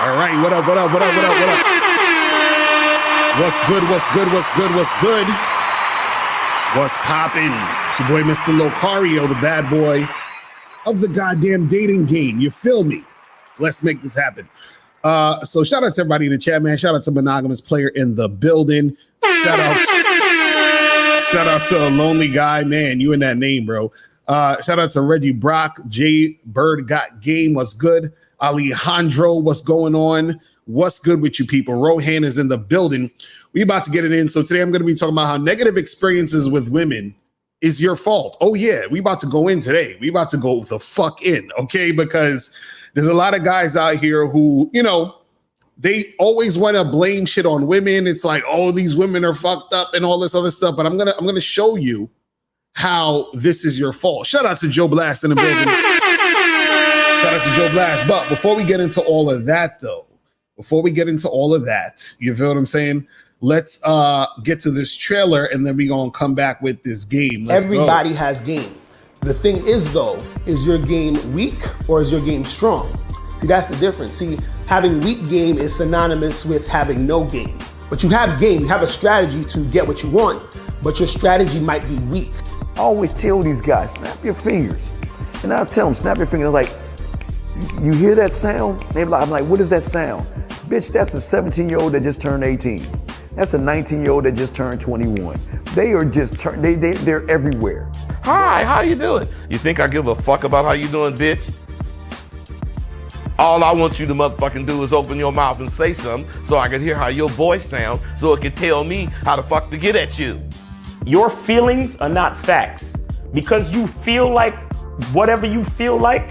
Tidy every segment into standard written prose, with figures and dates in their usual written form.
All right, what up? What's good? What's poppin'? It's your boy, Mr. Locario, the bad boy of the goddamn dating game. You feel me? Let's make this happen. So shout out to everybody in the chat, man. Shout out to Monogamous Player in the building. Shout out to a lonely guy, man. You in that name, bro. Shout out to Reggie Brock. J Bird got game. What's good? Alejandro, what's going on? What's good with you people? Rohan is in the building. We about to get it in. So today I'm going to be talking about how negative experiences with women is your fault. Oh yeah, we about to go in today. We about to go the fuck in, okay? Because there's a lot of guys out here who, you know, they always want to blame shit on women. It's like, oh, these women are fucked up and all this other stuff. But I'm gonna show you how this is your fault. Shout out to Joe Blast in the building. Shout out to Joe Blast. But before we get into all of that, though, you feel what I'm saying? Let's get to this trailer, and then we're going to come back with this game. Everybody has game. The thing is, though, is your game weak or is your game strong? See, that's the difference. See, having weak game is synonymous with having no game. But you have game, you have a strategy to get what you want, but your strategy might be weak. I always tell these guys, snap your fingers. And I'll tell them, snap your fingers. Like, you hear that sound? I'm like, what is that sound? Bitch, that's a 17-year-old that just turned 18. That's a 19-year-old that just turned 21. They are just, they're everywhere. Hi, how you doing? You think I give a fuck about how you doing, bitch? All I want you to motherfucking do is open your mouth and say something so I can hear how your voice sounds so it can tell me how the fuck to get at you. Your feelings are not facts. Because you feel like whatever you feel like,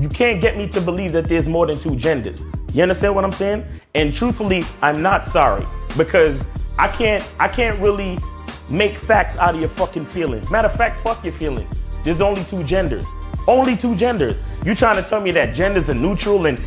you can't get me to believe that there's more than two genders. You understand what I'm saying? And truthfully, I'm not sorry because I can't really make facts out of your fucking feelings. Matter of fact, fuck your feelings. There's only two genders. Only two genders. You trying to tell me that genders are neutral and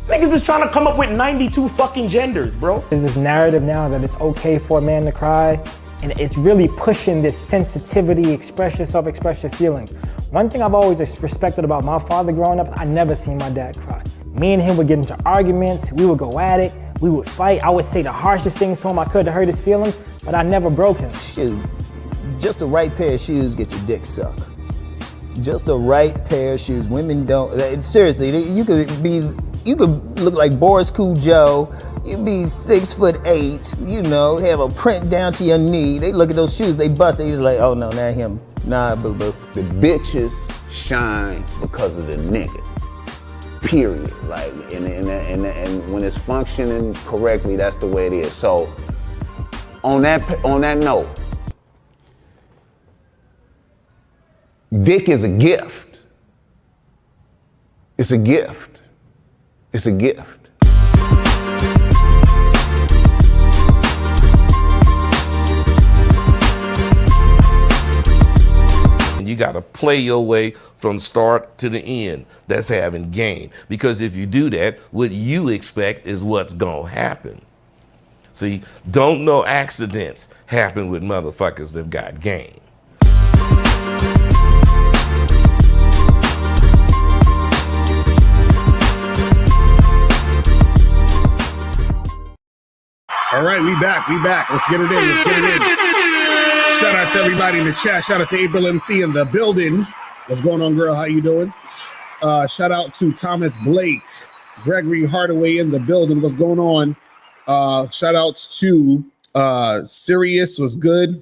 niggas is trying to come up with 92 fucking genders, bro. There's this narrative now that it's okay for a man to cry, and it's really pushing this sensitivity, express yourself, express your feelings. One thing I've always respected about my father growing up, I never seen my dad cry. Me and him would get into arguments, we would go at it, we would fight. I would say the harshest things to him I could to hurt his feelings, but I never broke him. Shoot, just the right pair of shoes get your dick sucked. Just the right pair of shoes. Women don't, seriously, you could look like Boris Joe. You'd be 6'8", you know, have a print down to your knee. They look at those shoes, they bust, they just like, oh no, not him. Nah, boo-boo. The bitches shine because of the nigga. Period. Like, and when it's functioning correctly, that's the way it is. So, on that note, dick is a gift. It's a gift. It's a gift. You got to play your way from start to the end. That's having game. Because if you do that, what you expect is what's going to happen. See, don't no accidents happen with motherfuckers that got game. All right, we back. Let's get it in. Shout out to everybody in the chat. Shout out to April MC in the building. What's going on, girl? How you doing? Shout out to Thomas Blake, Gregory Hardaway in the building. What's going on? Shout outs to Sirius. What's good?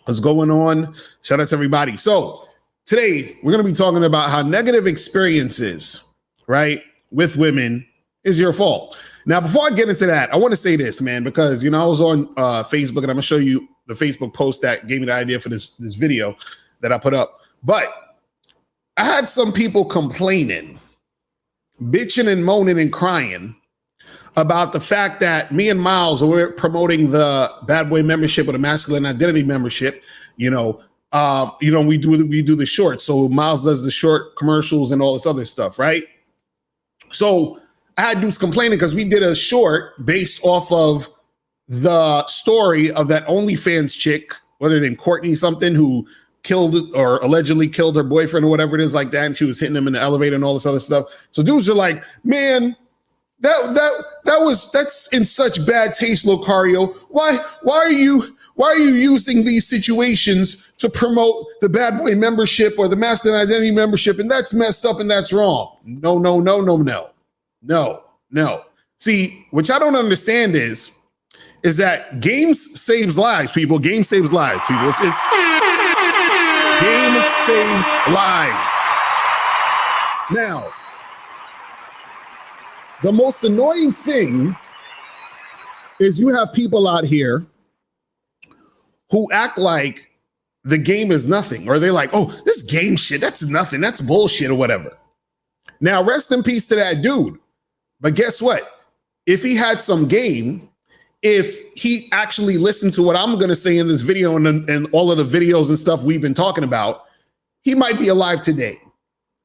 What's going on? Shout out to everybody. So today we're going to be talking about how negative experiences, right, with women is your fault. Now, before I get into that, I want to say this, man, because, you know, I was on Facebook, and I'm going to show you the Facebook post that gave me the idea for this video that I put up. But I had some people complaining, bitching and moaning and crying about the fact that me and Miles were promoting the Bad Boy membership or the Masculine Identity membership. We do the shorts. So Miles does the short commercials and all this other stuff, right? So I had dudes complaining because we did a short based off of the story of that OnlyFans chick, what her name, Courtney something, who killed or allegedly killed her boyfriend or whatever it is like that. And she was hitting him in the elevator and all this other stuff. So dudes are like, man, That's in such bad taste, Locario. Why are you using these situations to promote the Bad Boy membership or the Masculine Identity membership? And that's messed up and that's wrong. No. See, what I don't understand is that games saves lives, people. Game saves lives, people. It's game saves lives. Now, the most annoying thing is you have people out here who act like the game is nothing, or they're like, oh, this game shit, that's nothing, that's bullshit or whatever. Now, rest in peace to that dude. But guess what? If he had some game, if he actually listened to what I'm going to say in this video and all of the videos and stuff we've been talking about, he might be alive today.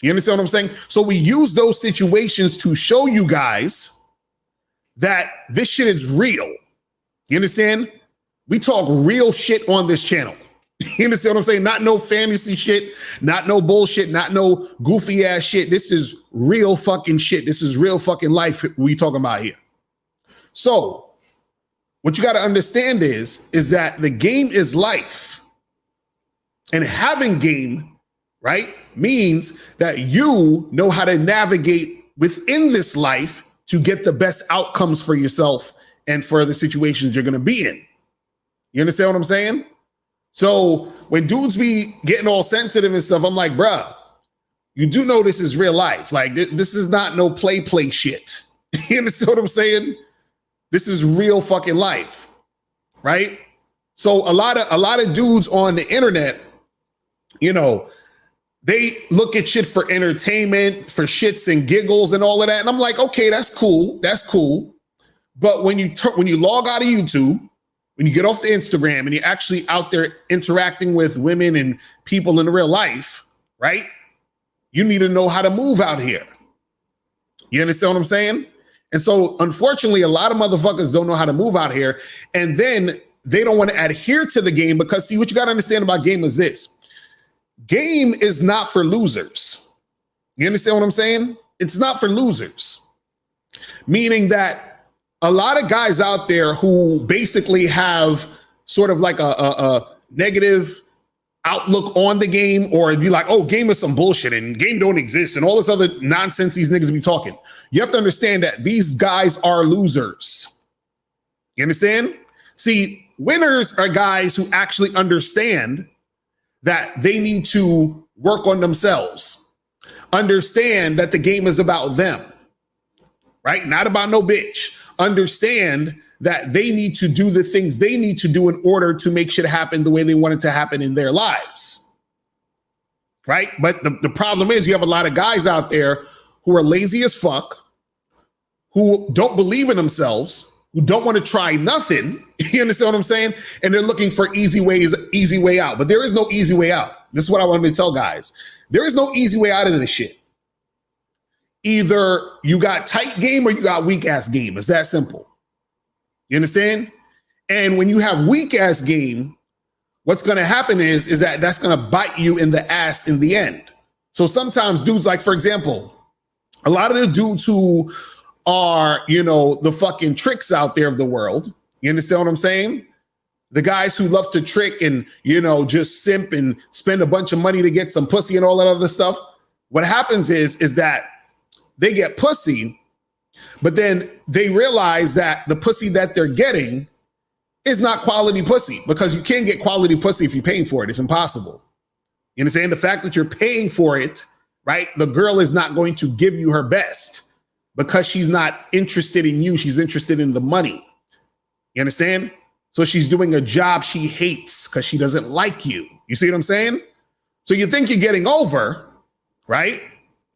You understand what I'm saying? So we use those situations to show you guys that this shit is real. You understand? We talk real shit on this channel. You understand what I'm saying? Not no fantasy shit, not no bullshit, not no goofy ass shit. This is real fucking shit. This is real fucking life we talking about here. So what you got to understand is that the game is life. And having game, right, means that you know how to navigate within this life to get the best outcomes for yourself and for the situations you're going to be in. You understand what I'm saying? So when dudes be getting all sensitive and stuff, I'm like, bruh, you do know this is real life. Like this is not no play shit. You understand what I'm saying? This is real fucking life, right? So a lot of dudes on the internet, you know, they look at shit for entertainment, for shits and giggles and all of that. And I'm like, okay, that's cool. That's cool. But when you log out of YouTube, when you get off the Instagram and you're actually out there interacting with women and people in real life, right? You need to know how to move out here. You understand what I'm saying? And so, unfortunately, a lot of motherfuckers don't know how to move out here. And then they don't want to adhere to the game because, see, what you got to understand about game is this. Game is not for losers. You understand what I'm saying? It's not for losers. Meaning that a lot of guys out there who basically have sort of like a negative outlook on the game, or be like, oh, game is some bullshit and game don't exist and all this other nonsense these niggas be talking. You have to understand that these guys are losers. You understand? See, winners are guys who actually understand that they need to work on themselves. Understand that the game is about them, right? Not about no bitch. Understand that they need to do the things they need to do in order to make shit happen the way they want it to happen in their lives, right? But the problem is you have a lot of guys out there who are lazy as fuck, who don't believe in themselves, who don't want to try nothing. You understand what I'm saying? And they're looking for easy way out. But there is no easy way out. This is what I want to tell guys. There is no easy way out of this shit. Either you got tight game or you got weak ass game. It's that simple. You understand? And when you have weak ass game, what's going to happen is that that's going to bite you in the ass in the end. So sometimes dudes, like, for example, a lot of the dudes who are, you know, the fucking tricks out there of the world. You understand what I'm saying? The guys who love to trick and, you know, just simp and spend a bunch of money to get some pussy and all that other stuff. What happens is that they get pussy, but then they realize that the pussy that they're getting is not quality pussy, because you can't get quality pussy if you're paying for it. It's impossible. You understand? The fact that you're paying for it, right? The girl is not going to give you her best because she's not interested in you. She's interested in the money. You understand? So she's doing a job she hates because she doesn't like you. You see what I'm saying? So you think you're getting over, right?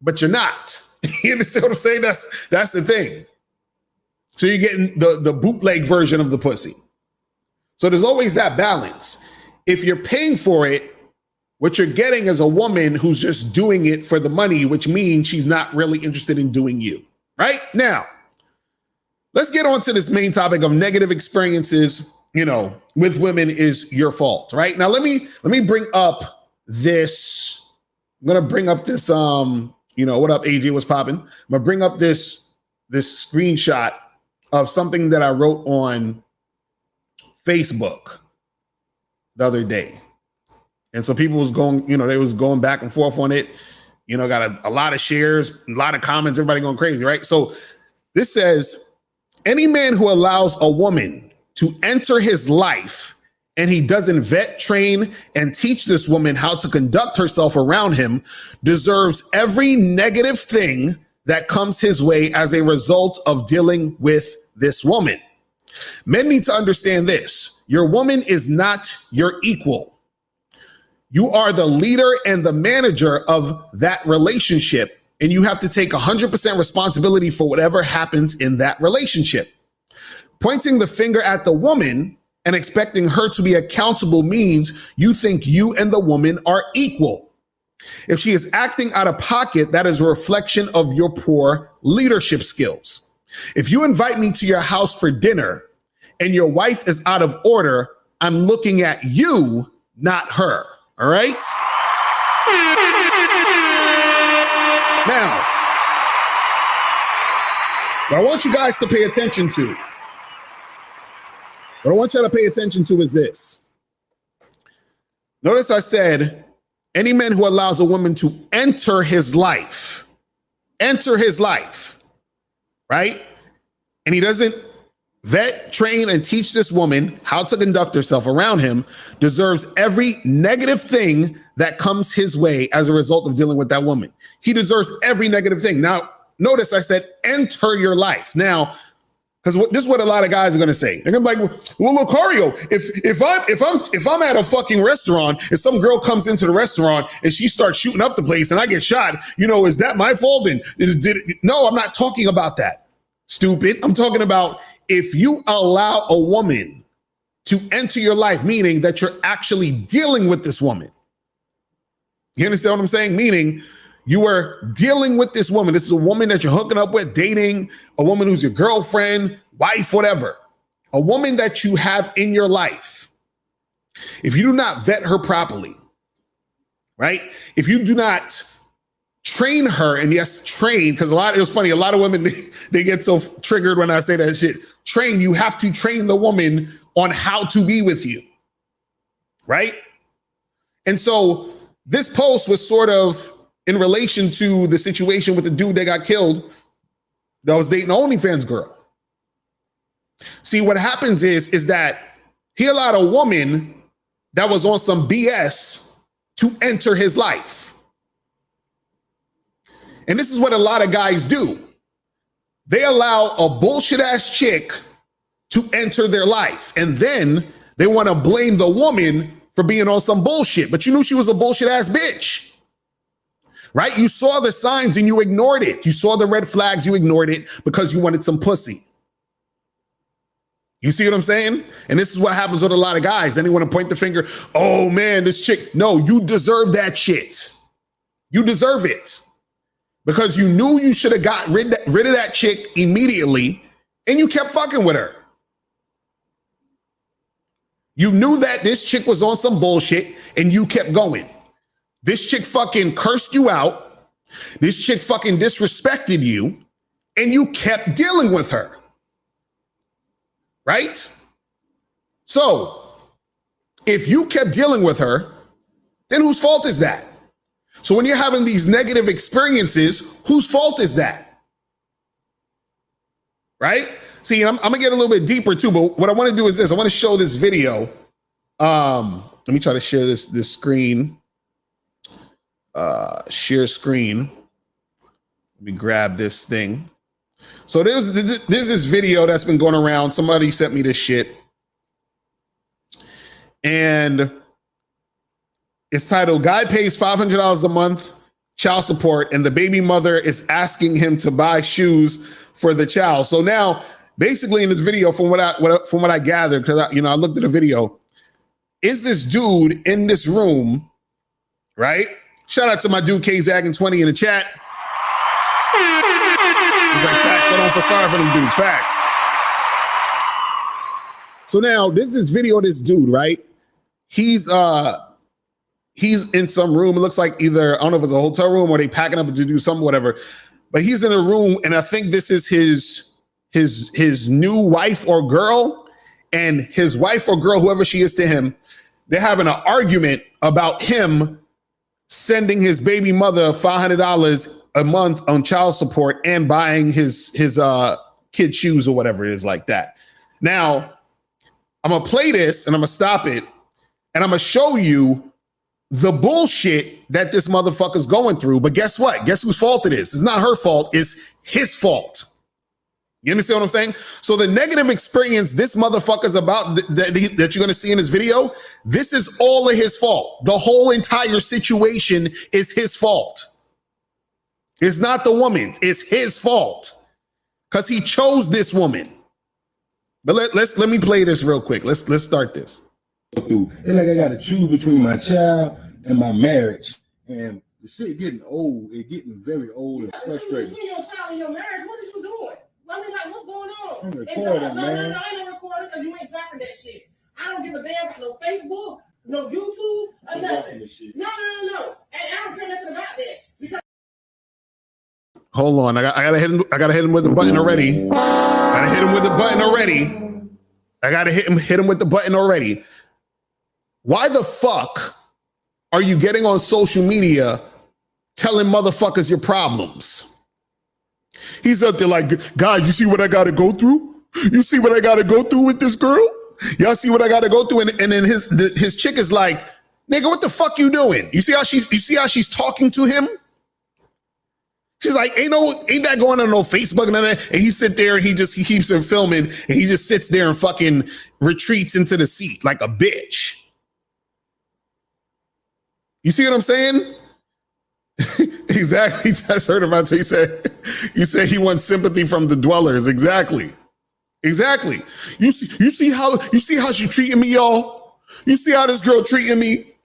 But you're not. You understand what I'm saying? That's the thing. So you're getting the bootleg version of the pussy. So there's always that balance. If you're paying for it, what you're getting is a woman who's just doing it for the money, which means she's not really interested in doing you. Right? Now, let's get on to this main topic of negative experiences, you know, with women is your fault. Right? Now, let me bring up this. I'm going to bring up this, you know, what up, AJ? What's popping? I'm going to bring up this this screenshot of something that I wrote on Facebook the other day. And so people was going, they was going back and forth on it. Got a lot of shares, a lot of comments, everybody going crazy, right? So this says, any man who allows a woman to enter his life and he doesn't vet, train, and teach this woman how to conduct herself around him deserves every negative thing that comes his way as a result of dealing with this woman. Men need to understand this. Your woman is not your equal. You are the leader and the manager of that relationship, and you have to take 100% responsibility for whatever happens in that relationship. Pointing the finger at the woman and expecting her to be accountable means you think you and the woman are equal. If she is acting out of pocket, that is a reflection of your poor leadership skills. If you invite me to your house for dinner and your wife is out of order, I'm looking at you, not her. All right? Now, what I want you guys to pay attention to, is this. Notice I said, any man who allows a woman to enter his life, right? And he doesn't vet, train, and teach this woman how to conduct herself around him deserves every negative thing that comes his way as a result of dealing with that woman. He deserves every negative thing. Now, notice I said, enter your life. Now, because this is what a lot of guys are going to say. They're going to be like, well, Lucario, if I'm at a fucking restaurant and some girl comes into the restaurant and she starts shooting up the place and I get shot, is that my fault? No, I'm not talking about that. Stupid. I'm talking about if you allow a woman to enter your life, meaning that you're actually dealing with this woman. You understand what I'm saying? Meaning you are dealing with this woman. This is a woman that you're hooking up with, dating, a woman who's your girlfriend, wife, whatever. A woman that you have in your life. If you do not vet her properly, right? If you do not train her, and yes, train, because it was funny, a lot of women, they get so triggered when I say that shit. Train, you have to train the woman on how to be with you, right? And so this post was sort of in relation to the situation with the dude that got killed that was dating the OnlyFans girl. See, what happens is that he allowed a woman that was on some BS to enter his life. And this is what a lot of guys do. They allow a bullshit ass chick to enter their life. And then they want to blame the woman for being on some bullshit. But you knew she was a bullshit ass bitch. Right? You saw the signs and you ignored it. You saw the red flags, you ignored it because you wanted some pussy. You see what I'm saying? And this is what happens with a lot of guys. Then they want to point the finger, oh man, this chick. No, you deserve that shit. You deserve it. Because you knew you should have got rid of that chick immediately and you kept fucking with her. You knew that this chick was on some bullshit and you kept going. This chick fucking cursed you out. This chick fucking disrespected you and you kept dealing with her. Right? So if you kept dealing with her, then whose fault is that? So when you're having these negative experiences, whose fault is that? Right? See, I'm gonna get a little bit deeper too, but what I want to do is this. I want to show this video. Let me try to share this screen. Share screen. Let me grab this thing. So there's this video that's been going around. Somebody sent me this shit. And it's titled, Guy Pays $500 a Month Child Support and the Baby Mother is Asking Him to Buy Shoes for the Child. So now, basically in this video, from what I gathered, because I looked at the video, is this dude in this room, right? Shout out to my dude KZaggin20 in the chat. He's like, facts, I don't feel sorry for them dudes, facts. So now, this is video of this dude, right? He's in some room. It looks like either, I don't know if it's a hotel room or they packing up to do something, whatever. but he's in a room, and I think this is his new wife or girl, and his wife or girl, whoever she is to him, they're having an argument about him sending his baby mother $500 a month on child support and buying his kid shoes or whatever it is like that. Now, I'm gonna play this and I'm gonna stop it, and I'm gonna show you the bullshit that this motherfucker's going through. But guess what? Guess whose fault it is? It's not her fault. It's his fault. You understand what I'm saying? So the negative experience this motherfucker's about that you're going to see in this video, this is all of his fault. The whole entire situation is his fault. It's not the woman's. It's his fault because he chose this woman. But let me play this real quick. Let's start this. It's like I got to choose between my child and my marriage, and the shit getting old. It's getting very old and frustrating. Between your child and your marriage, what is you doing? I mean, like, what's going on? I'm recording, man. No, I ain't no recording because you ain't dropping that shit. I don't give a damn about no Facebook, no YouTube, or nothing. No. And I don't care nothing about that because. Hold on, I gotta hit him with the button already. I gotta hit him with the button already. Why the fuck are you getting on social media telling motherfuckers your problems? He's up there like, guys, you see what I gotta go through? You see what I gotta go through with this girl? Y'all see what I gotta go through? And then his chick is like, nigga, what the fuck you doing? You see how she's talking to him? She's like, ain't that going on no Facebook and that? And he sit there and he keeps her filming and he just sits there and fucking retreats into the seat like a bitch. You see what I'm saying? Exactly. That's heard about you said he wants sympathy from the dwellers. Exactly. You see how she treating me, y'all? You see how this girl treating me?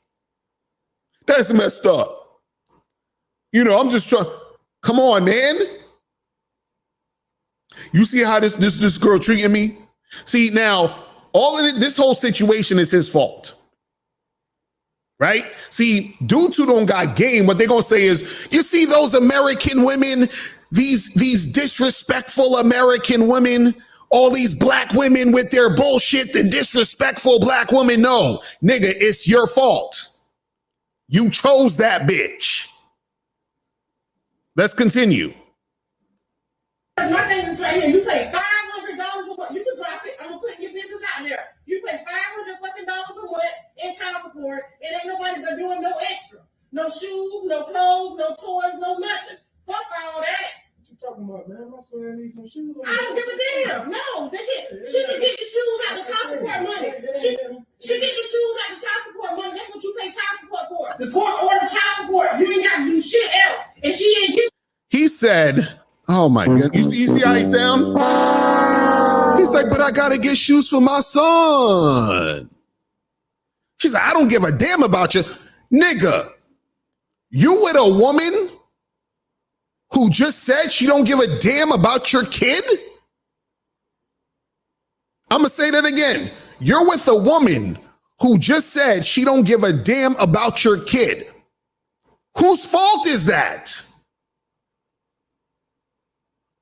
That's messed up. You know, I'm just trying. Come on, man. You see how this girl treating me? See, now all of it, this whole situation is his fault. Right? See, dudes who don't got game, what they're gonna say is, you see those American women, these disrespectful American women, all these black women with their bullshit, the disrespectful black woman. No, nigga, it's your fault. You chose that bitch. Let's continue. My thing is right here. You pay $500 a month. You can drop it. I'm gonna put your business out there. You pay $500 fucking dollars a month in child support. It ain't nobody but doing no extra. No shoes, no clothes, no toys, no nothing. Fuck all that. What you talking about, man? My son needs some shoes. I don't give a damn. No, she can get the shoes out of child support money. She get the shoes out of child support money. That's what you pay child support for. The court ordered child support. You ain't got to do shit else. And she ain't give. He said, oh my God. You see how he sound? He's like, but I gotta get shoes for my son. She's like, I don't give a damn about you. Nigga, you with a woman who just said she don't give a damn about your kid? I'm gonna say that again. You're with a woman who just said she don't give a damn about your kid. Whose fault is that?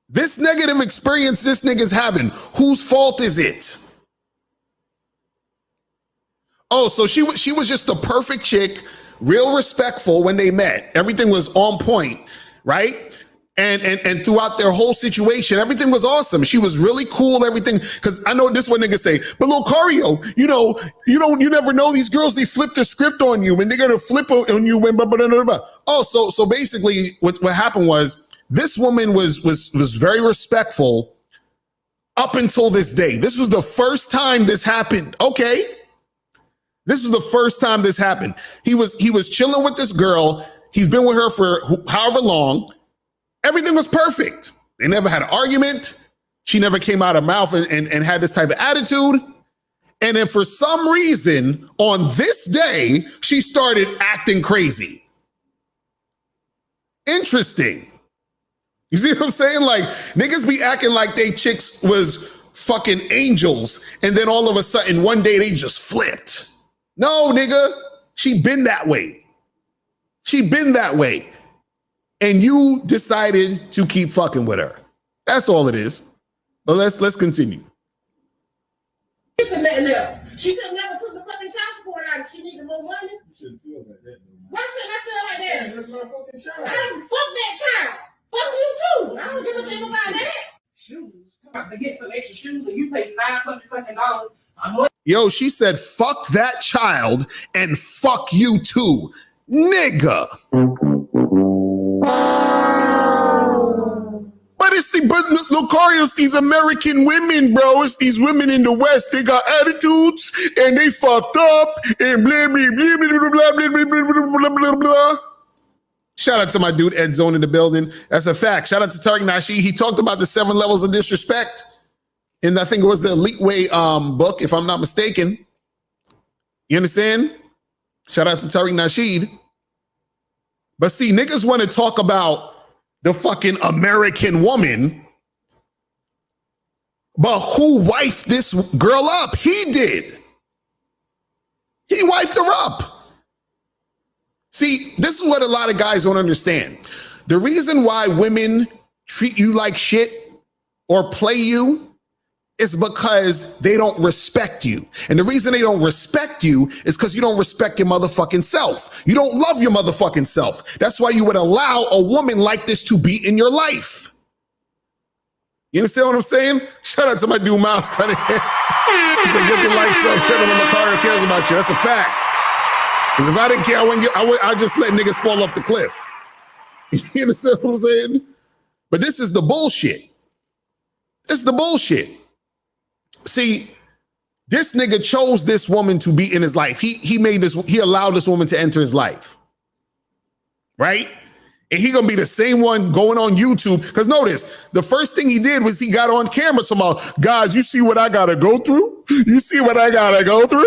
This negative experience this nigga's having, whose fault is it? Oh, so she was just the perfect chick, real respectful when they met. Everything was on point, right? And throughout their whole situation, everything was awesome. She was really cool, everything. Because I know this one nigga say, but Locario, you never know these girls, they flip the script on you and they're gonna flip on you when blah, blah, blah, blah. Oh, so basically what happened was this woman was very respectful up until this day. This was the first time this happened. Okay. This was the first time this happened. He was chilling with this girl. He's been with her for however long. Everything was perfect. They never had an argument. She never came out of her mouth and had this type of attitude. And then for some reason, on this day, she started acting crazy. Interesting. You see what I'm saying? Like, niggas be acting like they chicks was fucking angels, and then all of a sudden, one day they just flipped. No, nigga, she been that way. She been that way. and you decided to keep fucking with her. That's all it is. But let's continue. Nothing else. She should have never took the fucking child support out if she needed more money. You shouldn't feel like that. Why shouldn't I feel like that? That's my fucking child. I don't fuck that child. Fuck you too. I don't give a damn about that. Shoes. I'm about to get some extra shoes and you pay $500 fucking dollars a month. Yo, she said, fuck that child and fuck you too. Nigga. But Lucarius, these American women, bro. It's these women in the West. They got attitudes and they fucked up and blah, blah, blah, blah, blah, blah, blah, blah, blah, blah. Shout out to my dude Ed Zone in the building. That's a fact. Shout out to Tariq Nasheed. He talked about the 7 levels of disrespect. And I think it was the Elite Way book, if I'm not mistaken. You understand? Shout out to Tariq Nasheed. But see, niggas want to talk about the fucking American woman. But who wifed this girl up? He did. He wifed her up. See, this is what a lot of guys don't understand. The reason why women treat you like shit or play you is because they don't respect you. And the reason they don't respect you is because you don't respect your motherfucking self. You don't love your motherfucking self. That's why you would allow a woman like this to be in your life. You understand what I'm saying? Shout out to my dude Miles. He said, get the lights up, channel when Lucario cares about you. That's a fact. Because if I didn't care, I'd just let niggas fall off the cliff. You understand what I'm saying? But this is the bullshit. This is the bullshit. See, this nigga chose this woman to be in his life. He allowed this woman to enter his life. Right? And he gonna be the same one going on YouTube. Because notice, the first thing he did was he got on camera talking about, guys, you see what I gotta go through? You see what I gotta go through?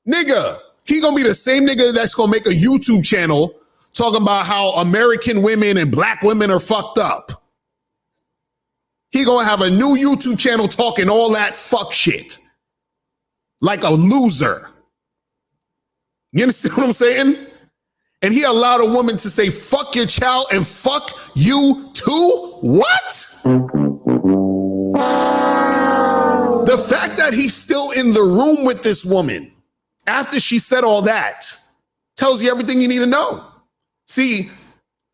Nigga, he gonna be the same nigga that's gonna make a YouTube channel talking about how American women and black women are fucked up. He gonna have a new YouTube channel talking all that fuck shit. Like a loser. You understand what I'm saying? And he allowed a woman to say, fuck your child and fuck you too? What? The fact that he's still in the room with this woman after she said all that tells you everything you need to know. See,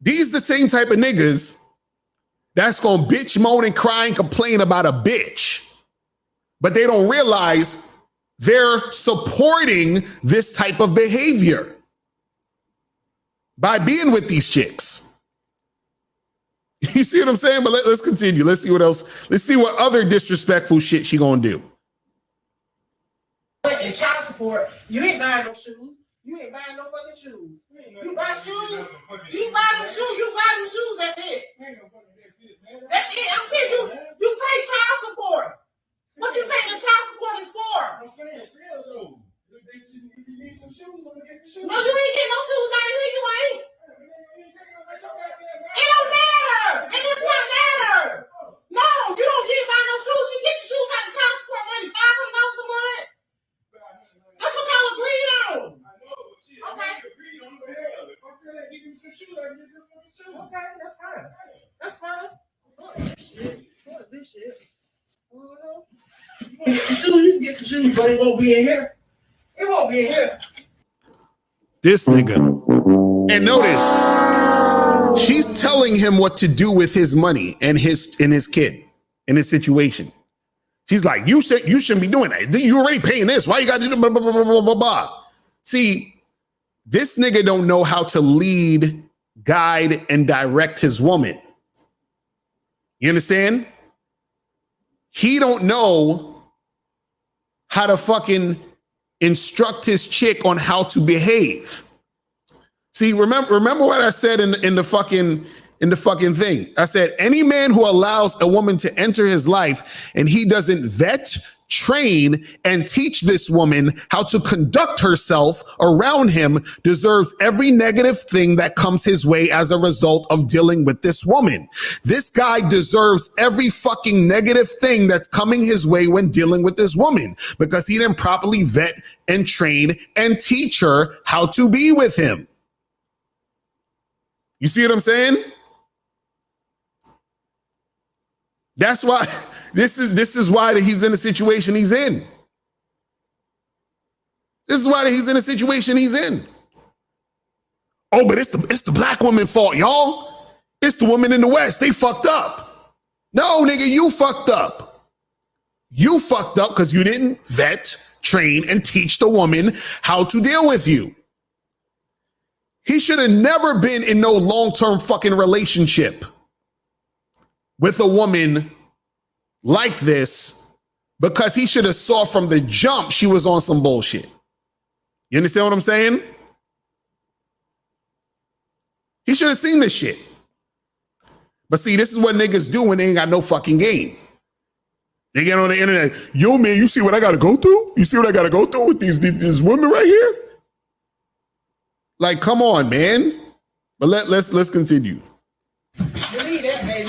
these the same type of niggas that's gonna bitch, moan, and cry and complain about a bitch. But they don't realize they're supporting this type of behavior by being with these chicks. You see what I'm saying? But let's continue. Let's see what else. Let's see what other disrespectful shit she gonna do. And child support, you ain't buying no shoes. You ain't buying no fucking shoes. You buy shoes. You buy them shoes. You buy them shoes. That's it. That's it. I'm saying you pay child support. What you pay the child support is for? I'm saying it's real though. If you need some shoes, let me get the shoes. No, you ain't getting no shoes out of here. You ain't. It don't matter. It does not matter. No, you don't get buy no shoes. She get the shoes out of child support money. $500 a month. That's what y'all agreed on. I know, but shit, Okay. I agreed on the hell. If I feel like getting some shoes, I can get some fucking shoes. Okay, that's fine. That's fine. Fuck this shit. You want to get some shoes? You can get some shoes, but it won't be in here. It won't be in here. This nigga. And notice, she's telling him what to do with his money and his kid in his situation. She's like, you shouldn't be doing that. You already paying this. Why you got to do blah, blah, blah, blah, blah, blah. See, this nigga don't know how to lead, guide, and direct his woman. You understand? He don't know how to fucking instruct his chick on how to behave. See, remember what I said in the fucking thing. I said, any man who allows a woman to enter his life and he doesn't vet, train, and teach this woman how to conduct herself around him deserves every negative thing that comes his way as a result of dealing with this woman. This guy deserves every fucking negative thing that's coming his way when dealing with this woman because he didn't properly vet and train and teach her how to be with him. You see what I'm saying? That's why this is why he's in the situation he's in. This is why he's in the situation he's in. Oh, but it's the black woman's fault, y'all. It's the women in the West. They fucked up. No, nigga, you fucked up. You fucked up because you didn't vet, train, and teach the woman how to deal with you. He should have never been in no long-term fucking relationship with a woman like this, because he should have saw from the jump she was on some bullshit. You understand what I'm saying? He should have seen this shit. But see, this is what niggas do when they ain't got no fucking game. They get on the internet, yo man, you see what I gotta go through? You see what I gotta go through with these women right here? Like, come on, man. But let's continue. You need that, baby.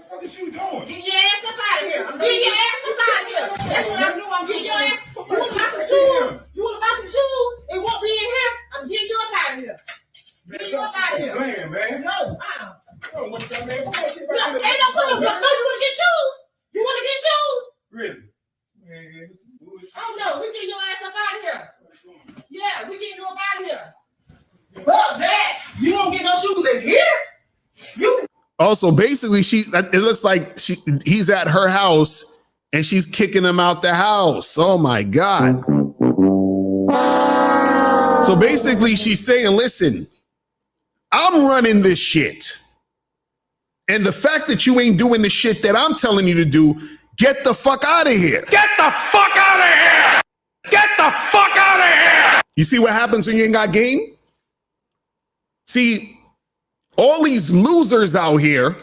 What is you doing? Get your ass up out of here. I'm getting your ass up out of here. That's what I'm doing. I'm getting your ass. You want to buy some shoes? You want to buy some shoes? It won't be in here. I'm getting you up out of here. Get you up out of here. Man, man. No, Oh, what's that, man? Come on, shit no, back ain't here. no put no. No, you want to get shoes? You want to get shoes? Really? Man, Oh no, we getting your ass up out of here. Yeah, we getting you up out of here. Fuck that. You don't get no shoes in here. You. Also, basically, it looks like he's at her house and she's kicking him out the house. Oh my God. So basically, she's saying, listen, I'm running this shit. And the fact that you ain't doing the shit that I'm telling you to do, get the fuck out of here. Get the fuck out of here! Get the fuck out of here! You see what happens when you ain't got game? See, all these losers out here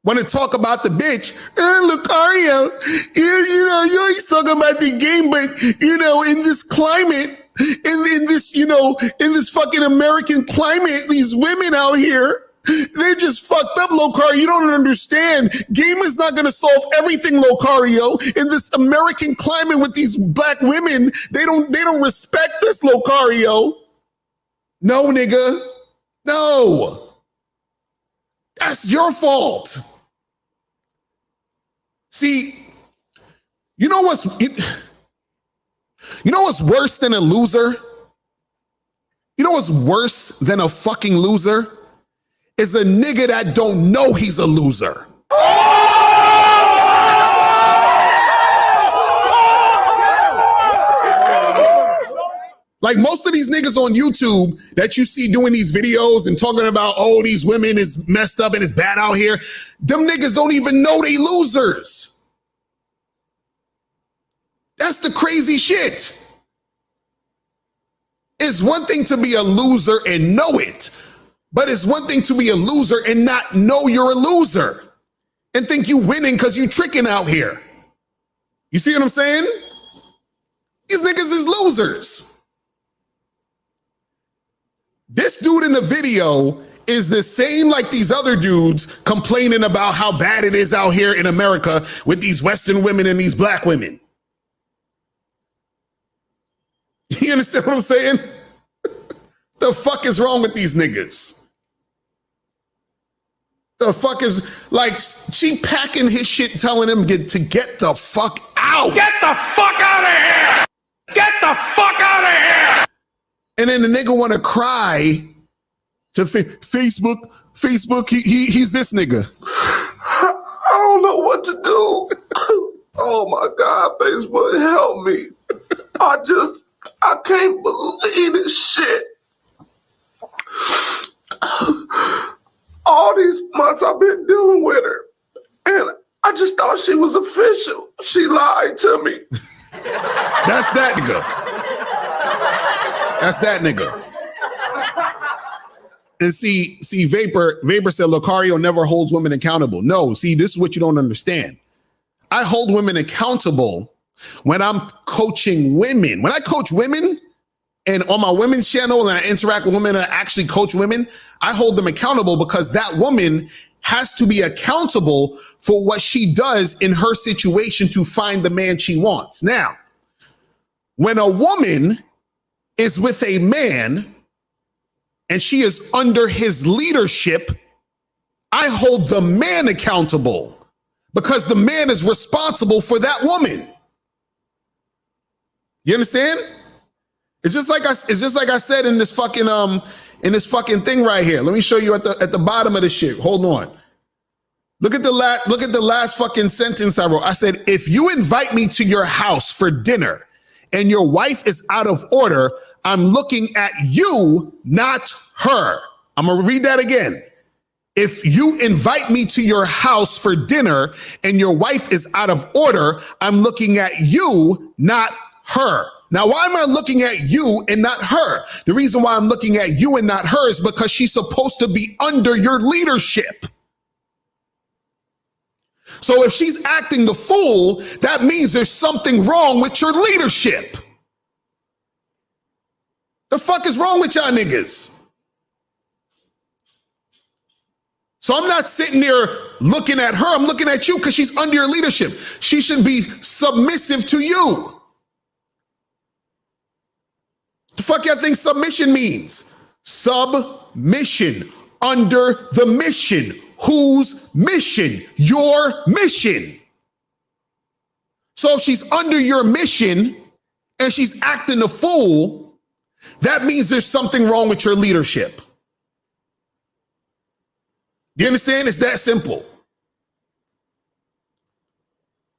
want to talk about the bitch. Lucario, you always talking about the game, but, in this climate, in this fucking American climate, these women out here, they're just fucked up, Lucario. You don't understand. Game is not going to solve everything, Lucario. In this American climate with these black women, they don't respect this, Lucario. No, nigga. No. That's your fault. See, you know what's worse than a loser? You know what's worse than a fucking loser? Is a nigga that don't know he's a loser. Like most of these niggas on YouTube that you see doing these videos and talking about, oh, these women is messed up and it's bad out here. Them niggas don't even know they losers. That's the crazy shit. It's one thing to be a loser and know it, but it's one thing to be a loser and not know you're a loser and think you winning because you tricking out here. You see what I'm saying? These niggas is losers. This dude in the video is the same like these other dudes complaining about how bad it is out here in America with these Western women and these black women. You understand what I'm saying? The fuck is wrong with these niggas? The fuck is, like, she packing his shit telling him to get the fuck out. Get the fuck out of here! Get the fuck out of here! And then the nigga want to cry to Facebook. He's this nigga. I don't know what to do. Oh my God, Facebook, help me. I can't believe this shit. All these months I've been dealing with her, and I just thought she was official. She lied to me. That's that nigga. That's that nigga. And see, Vapor said Lucario never holds women accountable. No, see, this is what you don't understand. I hold women accountable when I'm coaching women. When I coach women and on my women's channel and I interact with women and I actually coach women, I hold them accountable because that woman has to be accountable for what she does in her situation to find the man she wants. Now, when a woman is with a man and she is under his leadership, I hold the man accountable because the man is responsible for that woman. You understand? It's just like I said in this fucking thing right here. Let me show you at the bottom of the shit. Hold on. Look at the last fucking sentence I wrote. I said, if you invite me to your house for dinner and your wife is out of order, I'm looking at you, not her. I'm gonna read that again. If you invite me to your house for dinner and your wife is out of order, I'm looking at you, not her. Now, why am I looking at you and not her? The reason why I'm looking at you and not her is because she's supposed to be under your leadership. So if she's acting the fool, that means there's something wrong with your leadership. The fuck is wrong with y'all niggas? So I'm not sitting there looking at her. I'm looking at you because she's under your leadership. She should be submissive to you. The fuck y'all think submission means? Submission, under the mission. Whose mission? Your mission. So if she's under your mission and she's acting a fool, that means there's something wrong with your leadership. You understand? It's that simple.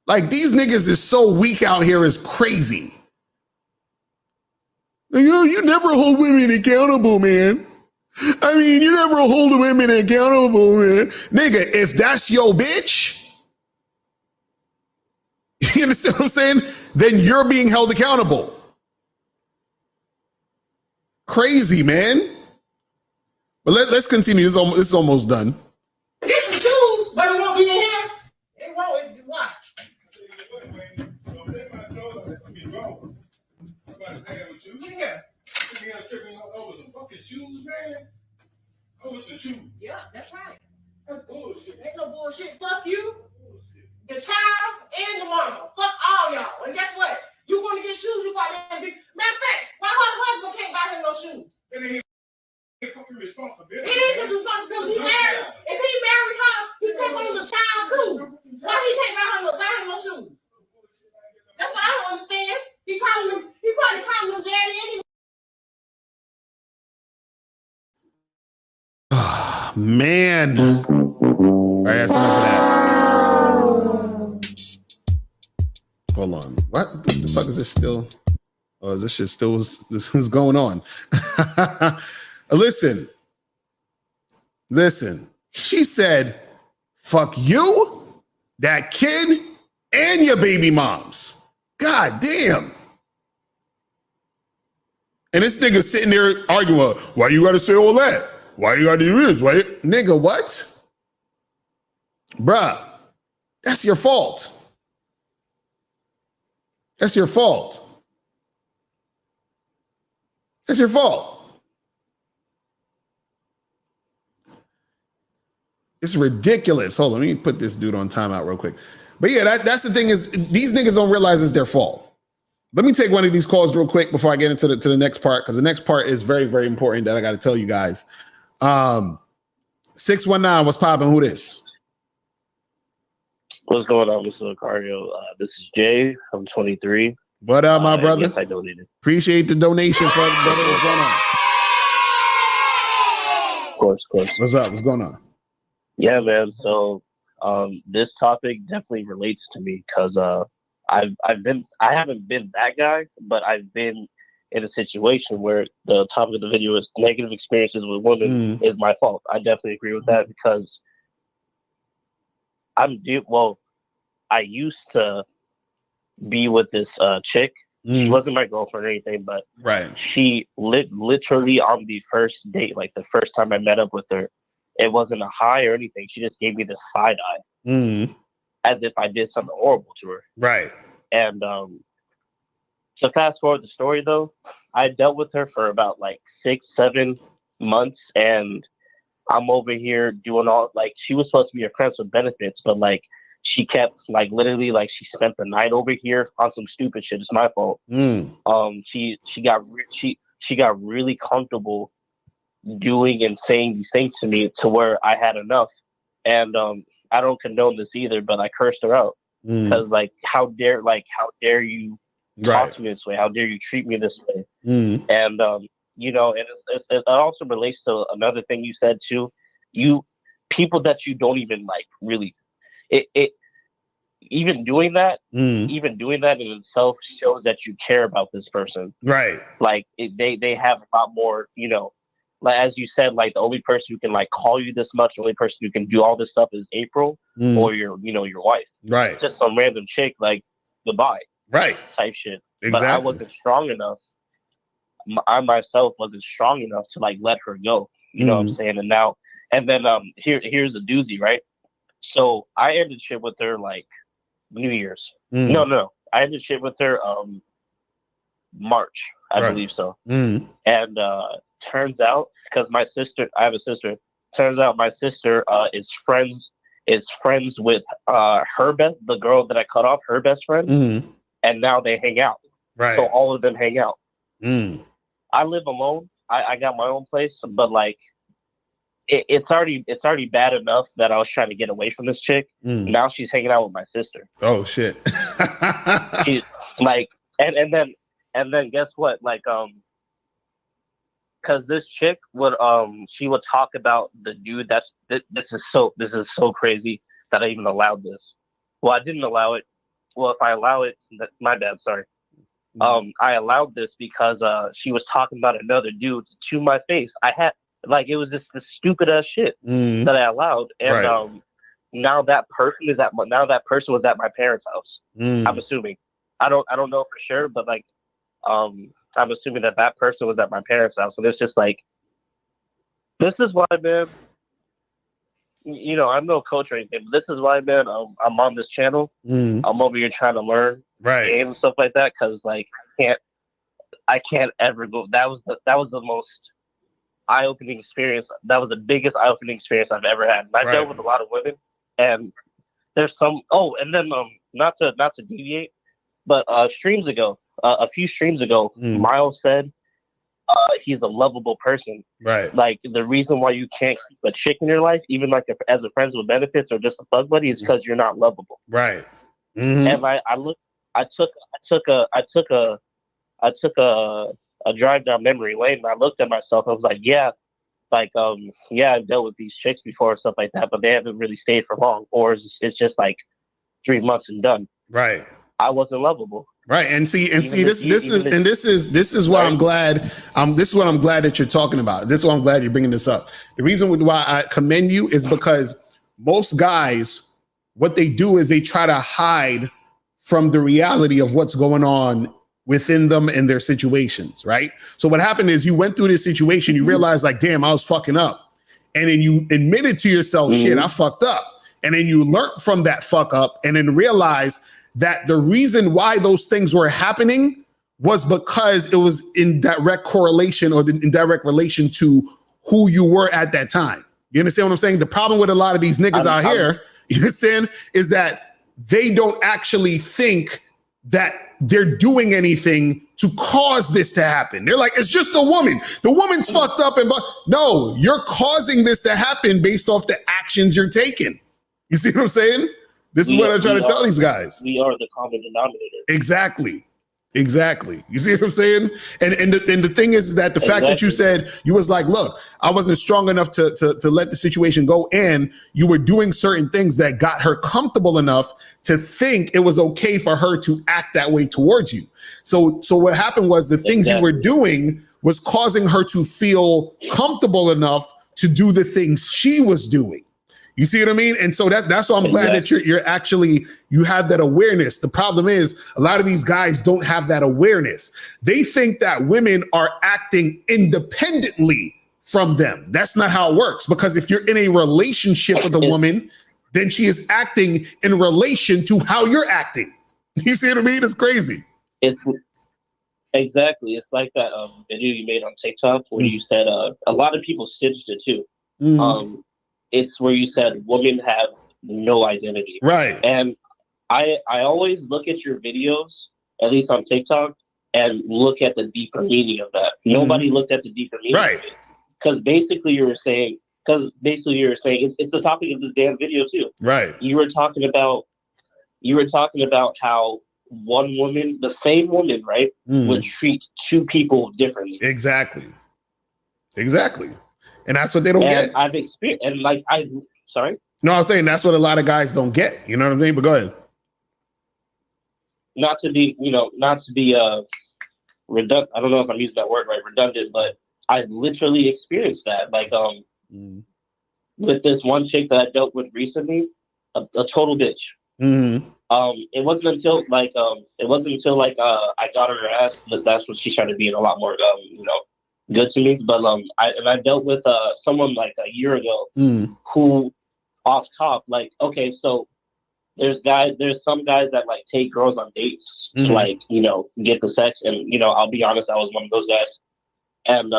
Like, these niggas is so weak out here, is crazy. You never hold women accountable, man. I mean, you never hold women accountable, man. Nigga, if that's your bitch, you understand what I'm saying? Then you're being held accountable. Crazy, man. But let's continue. This is almost done. Get the shoes, but it won't be in here. It won't. Watch. Yeah. Over some fucking shoes, man. Over some shoes. Yeah, that's right. That's bullshit. Ain't no bullshit. Fuck you, the child, and the mama. Fuck all y'all. And guess what? You want to get shoes, you got that big. Matter of fact, why her husband can't buy him no shoes? It ain't fucking responsibility. It is his responsibility. He married. If he married her, he take on the child too. Why he can't buy him no shoes? That's what I don't understand. He probably calling him daddy anyway. Man. All right, that's enough of that. Hold on. What the fuck is this still? Oh, this shit still was going on. Listen. She said, fuck you, that kid, and your baby moms. God damn. And this nigga sitting there arguing, why you gotta say all that? Why you gotta do this? Why? Nigga, what? Bruh, that's your fault. That's your fault. That's your fault. It's ridiculous. Hold on, let me put this dude on timeout real quick. But yeah, that's the thing is these niggas don't realize it's their fault. Let me take one of these calls real quick before I get into the next part, because the next part is very, very important that I got to tell you guys. 619, what's popping? Who this? What's going on, Mr. Lucario? This is Jay. I'm 23. What up, my brother? Yes, I donated. Appreciate the donation, brother. What's going on? Of course. What's up? What's going on? Yeah, man. So this topic definitely relates to me because I haven't been that guy, but I've been in a situation where the topic of the video is negative experiences with women is my fault. I definitely agree with that because I used to be with this chick. She wasn't my girlfriend or anything, but she literally on the first date, like the first time I met up with her, it wasn't a hi or anything. She just gave me this side eye as if I did something horrible to her. Right. And so fast forward the story though, I dealt with her for about like 6-7 months, and I'm over here doing all, like, she was supposed to be a friends with benefits, but like she kept like literally like she spent the night over here on some stupid shit. It's my fault. She got really comfortable doing and saying these things to me to where I had enough. And I don't condone this either, but I cursed her out because like how dare you talk to me this way? How dare you treat me this way? And you know, and it also relates to another thing you said too. People that you don't even like really. Even doing that in itself shows that you care about this person. Right. Like they have a lot more, you know, like as you said, like the only person who can like call you this much, the only person who can do all this stuff is April or your wife. Right. It's just some random chick, like goodbye. Right. Type shit. Exactly. But I wasn't strong enough. I myself wasn't strong enough to like let her go. You know what I'm saying? And then here's a doozy, right? So I ended shit with her like New Year's. No. I ended shit with her March, I believe so. And turns out, because I have a sister. Turns out my sister is friends with the girl that I cut off, her best friend, and now they hang out. Right. So all of them hang out. I live alone. I got my own place, but like it's already bad enough that I was trying to get away from this chick. Now she's hanging out with my sister. Oh shit. She's like, and then guess what? Like, because this chick would she would talk about the dude this is so crazy that I even allowed this. Well, I didn't allow it. Well, if I allow it, that's my bad. Sorry. I allowed this because she was talking about another dude to my face. It was just the stupid ass shit that I allowed, and now that person was at my parents' house. I'm assuming. I don't know for sure, but like, I'm assuming that person was at my parents' house, and it's just like, this is why, man. You know, I'm no coach or anything, but this is why, man. I'm on this channel. I'm over here trying to learn games and stuff like that, because like I can't ever go. That was the most eye-opening experience. That was the biggest eye-opening experience I've ever had. And I've dealt with a lot of women, and there's some. Oh, and then not to deviate, but a few streams ago, Miles said he's a lovable person. Right. Like the reason why you can't keep a chick in your life, even like as a friends with benefits or just a thug buddy, is because you're not lovable. Right. And I took a drive down memory lane, and I looked at myself. I was like, I've dealt with these chicks before and stuff like that, but they haven't really stayed for long, or it's just like 3 months and done. Right. I wasn't lovable. Right. This is why I'm glad. This is what I'm glad that you're talking about. This is why I'm glad you're bringing this up. The reason why I commend you is because most guys, what they do is they try to hide from the reality of what's going on within them and their situations, right? So what happened is you went through this situation, you realized like, damn, I was fucking up. And then you admitted to yourself, shit, I fucked up. And then you learned from that fuck up and then realized that the reason why those things were happening was because it was in direct correlation or in direct relation to who you were at that time. You understand what I'm saying? The problem with a lot of these niggas out here, you understand, is that they don't actually think that they're doing anything to cause this to happen. They're like, it's just the woman. The woman's fucked up. No, you're causing this to happen based off the actions you're taking. You see what I'm saying? This is what I try to tell these guys. We are the common denominator. Exactly. You see what I'm saying? And the thing is that the fact that you said, you was like, look, I wasn't strong enough to let the situation go, and you were doing certain things that got her comfortable enough to think it was okay for her to act that way towards you. So what happened was the things you were doing was causing her to feel comfortable enough to do the things she was doing. You see what I mean? And so that's why I'm glad that you're actually, you have that awareness. The problem is a lot of these guys don't have that awareness. They think that women are acting independently from them. That's not how it works, because if you're in a relationship with a woman, then she is acting in relation to how you're acting. You see what I mean? It's crazy. Exactly. It's like that video you made on TikTok where you said a lot of people stitched it too. It's where you said women have no identity. Right. And I always look at your videos, at least on TikTok, and look at the deeper meaning of that. Nobody looked at the deeper meaning of it. Because basically you were saying it's the topic of this damn video too. Right. You were talking about how one woman, the same woman, right, would treat two people differently. Exactly. And that's what they don't get. I've experienced, and sorry? No, I was saying that's what a lot of guys don't get. You know what I mean? But go ahead. Not to be redundant. I don't know if I'm using that word right, redundant, but I literally experienced that. Like, with this one chick that I dealt with recently, a total bitch. It wasn't until I got her ass that that's when she started being a lot more good to me. But I dealt with someone like a year ago who off top, like, okay, so there's some guys that like take girls on dates to like, get the sex, and I'll be honest, I was one of those guys. And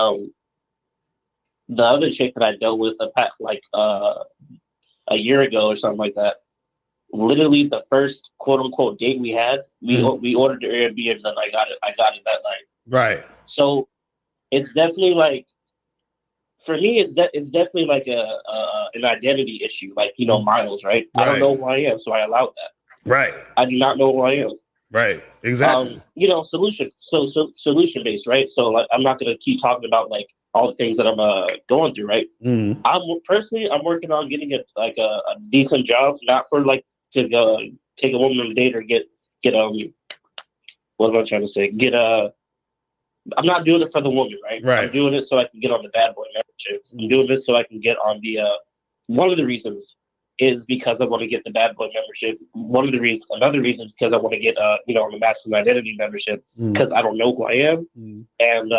the other chick that I dealt with a year ago or something like that, literally the first quote unquote date we had, we ordered the Airbnb and then I got it that night. Right. So it's definitely like, for me, it's definitely like an identity issue, like Miles, right? I don't know who I am, so I allowed that. Right. I do not know who I am. Right. Exactly. Solution based, right? So like, I'm not gonna keep talking about like all the things that I'm going through, right? I'm working on getting a decent job, not for like to go take a woman on a date or get what am I trying to say? I'm not doing it for the woman, right? I'm doing it so I can get on the Bad Boy membership. I'm doing this so I can get on the one of the reasons is because I want to get the Bad Boy membership. Another reason is because I want to get on the Masculine Identity membership, because I don't know who I am, and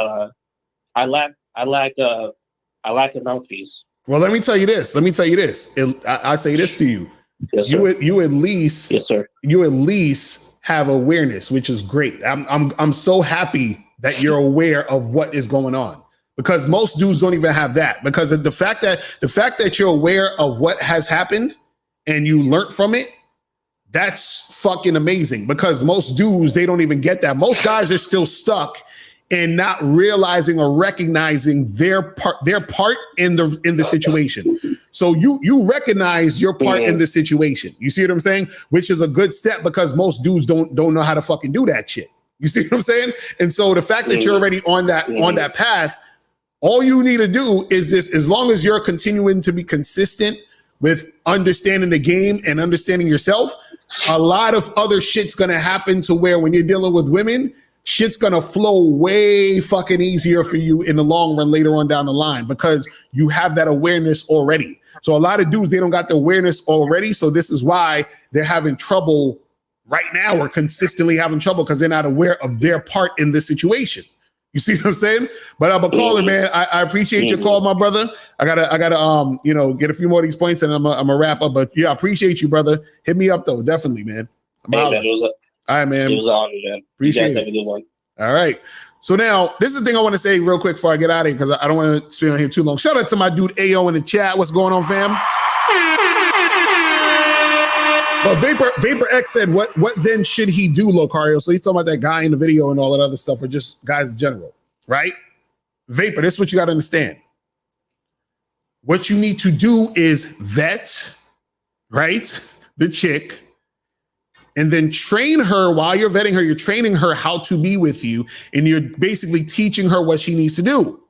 I lack a mouthpiece. Well, let me tell you this. I say this to you. Yes, you at least, yes, sir. You at least have awareness, which is great. I'm so happy that you're aware of what is going on, because most dudes don't even have that. Because of the fact that you're aware of what has happened and you learned from it, that's fucking amazing. Because most dudes, they don't even get that. Most guys are still stuck and not realizing or recognizing their part in the situation. So you recognize your part in the situation. You see what I'm saying? Which is a good step, because most dudes don't know how to fucking do that shit. You see what I'm saying? And so the fact that you're already on that path, all you need to do is this: as long as you're continuing to be consistent with understanding the game and understanding yourself, a lot of other shit's gonna happen to where when you're dealing with women, shit's gonna flow way fucking easier for you in the long run later on down the line, because you have that awareness already. So a lot of dudes, they don't got the awareness already. So this is why they're having trouble right now, or consistently having trouble, because they're not aware of their part in this situation. You see what I'm saying? But I'm a caller, man. I appreciate your call, my brother. I gotta get a few more of these points, and I'm gonna wrap up. But yeah, I appreciate you, brother. Hit me up though, definitely, man. All right, man. It was an honor, man. Appreciate you guys it. have a good one. All right. So now, this is the thing I want to say real quick before I get out of here, because I don't want to spend on here too long. Shout out to my dude Ayo in the chat. What's going on, fam? But Vapor X said, what then should he do, Locario? So he's talking about that guy in the video and all that other stuff, or just guys in general, right? Vapor, this is what you got to understand. What you need to do is vet, right, the chick, and then train her. While you're vetting her, you're training her how to be with you, and you're basically teaching her what she needs to do.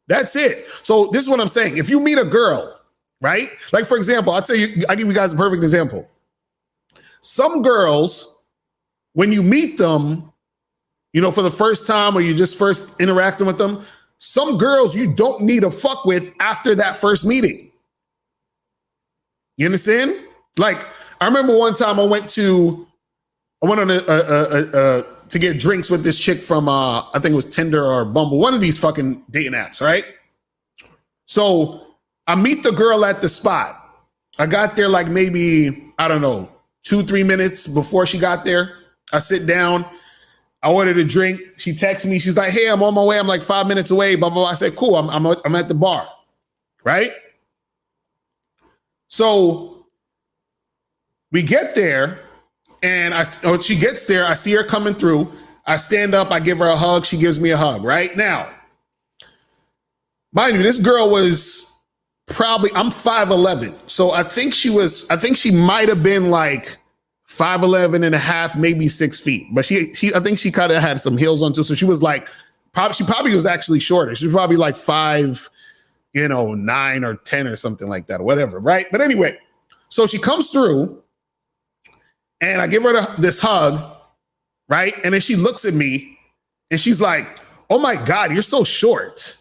That's it. So this is what I'm saying. If you meet a girl, right? Like, for example, I'll give you guys a perfect example. Some girls, when you meet them, for the first time, or you just first interacting with them, some girls you don't need to fuck with after that first meeting. You understand? Like, I remember one time I went on to get drinks with this chick from I think it was Tinder or Bumble, one of these fucking dating apps, right? So I meet the girl at the spot. I got there like maybe, I don't know, 2-3 minutes before she got there. I sit down, I ordered a drink. She texts me. She's like, "Hey, I'm on my way. I'm like 5 minutes away." Blah blah blah. I said, "Cool. I'm at the bar." Right? So we get there, and she gets there. I see her coming through. I stand up. I give her a hug. She gives me a hug. Right now, mind you, this girl was probably, I'm 5'11". So I think she might have been like 5'11 and a half, maybe 6 feet. But I think she kind of had some heels on too. So she was like, she probably was actually shorter. She was probably like 5'9" or 10 or something like that, or whatever, right? But anyway, so she comes through and I give her this hug, right? And then she looks at me and she's like, oh my God, you're so short,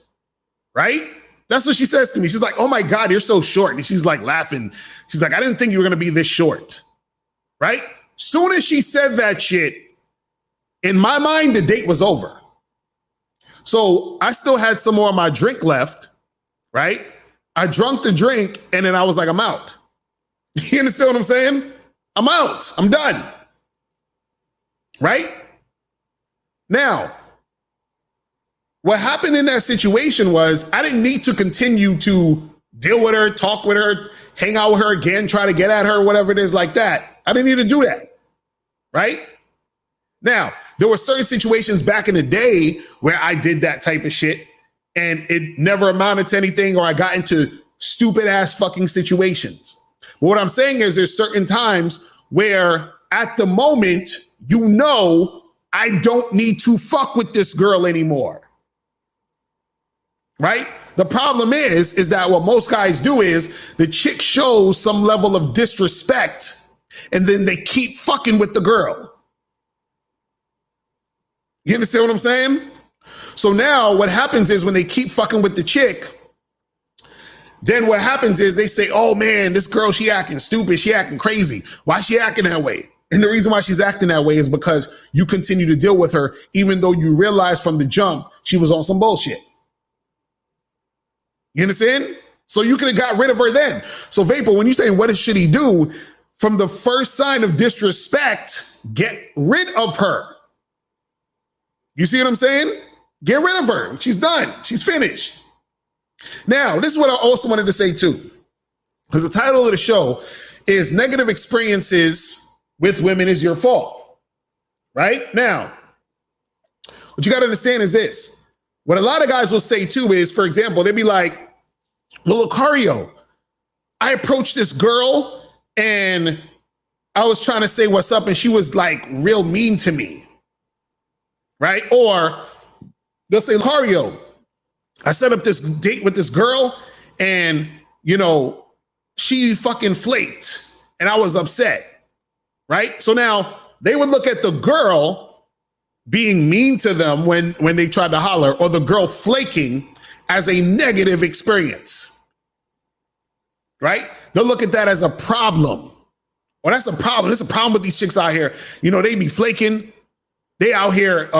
right? That's what she says to me. She's like, oh my God, you're so short. And she's like laughing. She's like, I didn't think you were going to be this short, right? Soon as she said that shit, in my mind, the date was over. So I still had some more of my drink left, right? I drunk the drink and then I was like, I'm out. You understand what I'm saying? I'm out. I'm done. Right? Now, what happened in that situation was I didn't need to continue to deal with her, talk with her, hang out with her again, try to get at her, whatever it is like that. I didn't need to do that. Right? Now, there were certain situations back in the day where I did that type of shit and it never amounted to anything, or I got into stupid ass fucking situations. But what I'm saying is there's certain times where at the moment, I don't need to fuck with this girl anymore. Right? The problem is that what most guys do is the chick shows some level of disrespect and then they keep fucking with the girl. You understand what I'm saying? So now what happens is when they keep fucking with the chick, then what happens is they say, oh man, this girl, she acting stupid. She acting crazy. Why she acting that way? And the reason why she's acting that way is because you continue to deal with her, even though you realize from the jump, she was on some bullshit. You understand? So you could have got rid of her then. So Vapor, when you say what should he do, from the first sign of disrespect, get rid of her. You see what I'm saying? Get rid of her. She's done. She's finished. Now, this is what I also wanted to say too, because the title of the show is Negative Experiences with Women is Your Fault. Right? Now, what you got to understand is this. What a lot of guys will say too is, for example, they'd be like, well, Lucario, I approached this girl and I was trying to say what's up and she was like real mean to me. Right? Or they'll say, Lucario, I set up this date with this girl and, she fucking flaked and I was upset. Right? So now they would look at the girl being mean to them when they tried to holler, or the girl flaking, as a negative experience. Right? They'll look at that as a problem. Well, that's a problem. It's a problem with these chicks out here. They be flaking. They out here,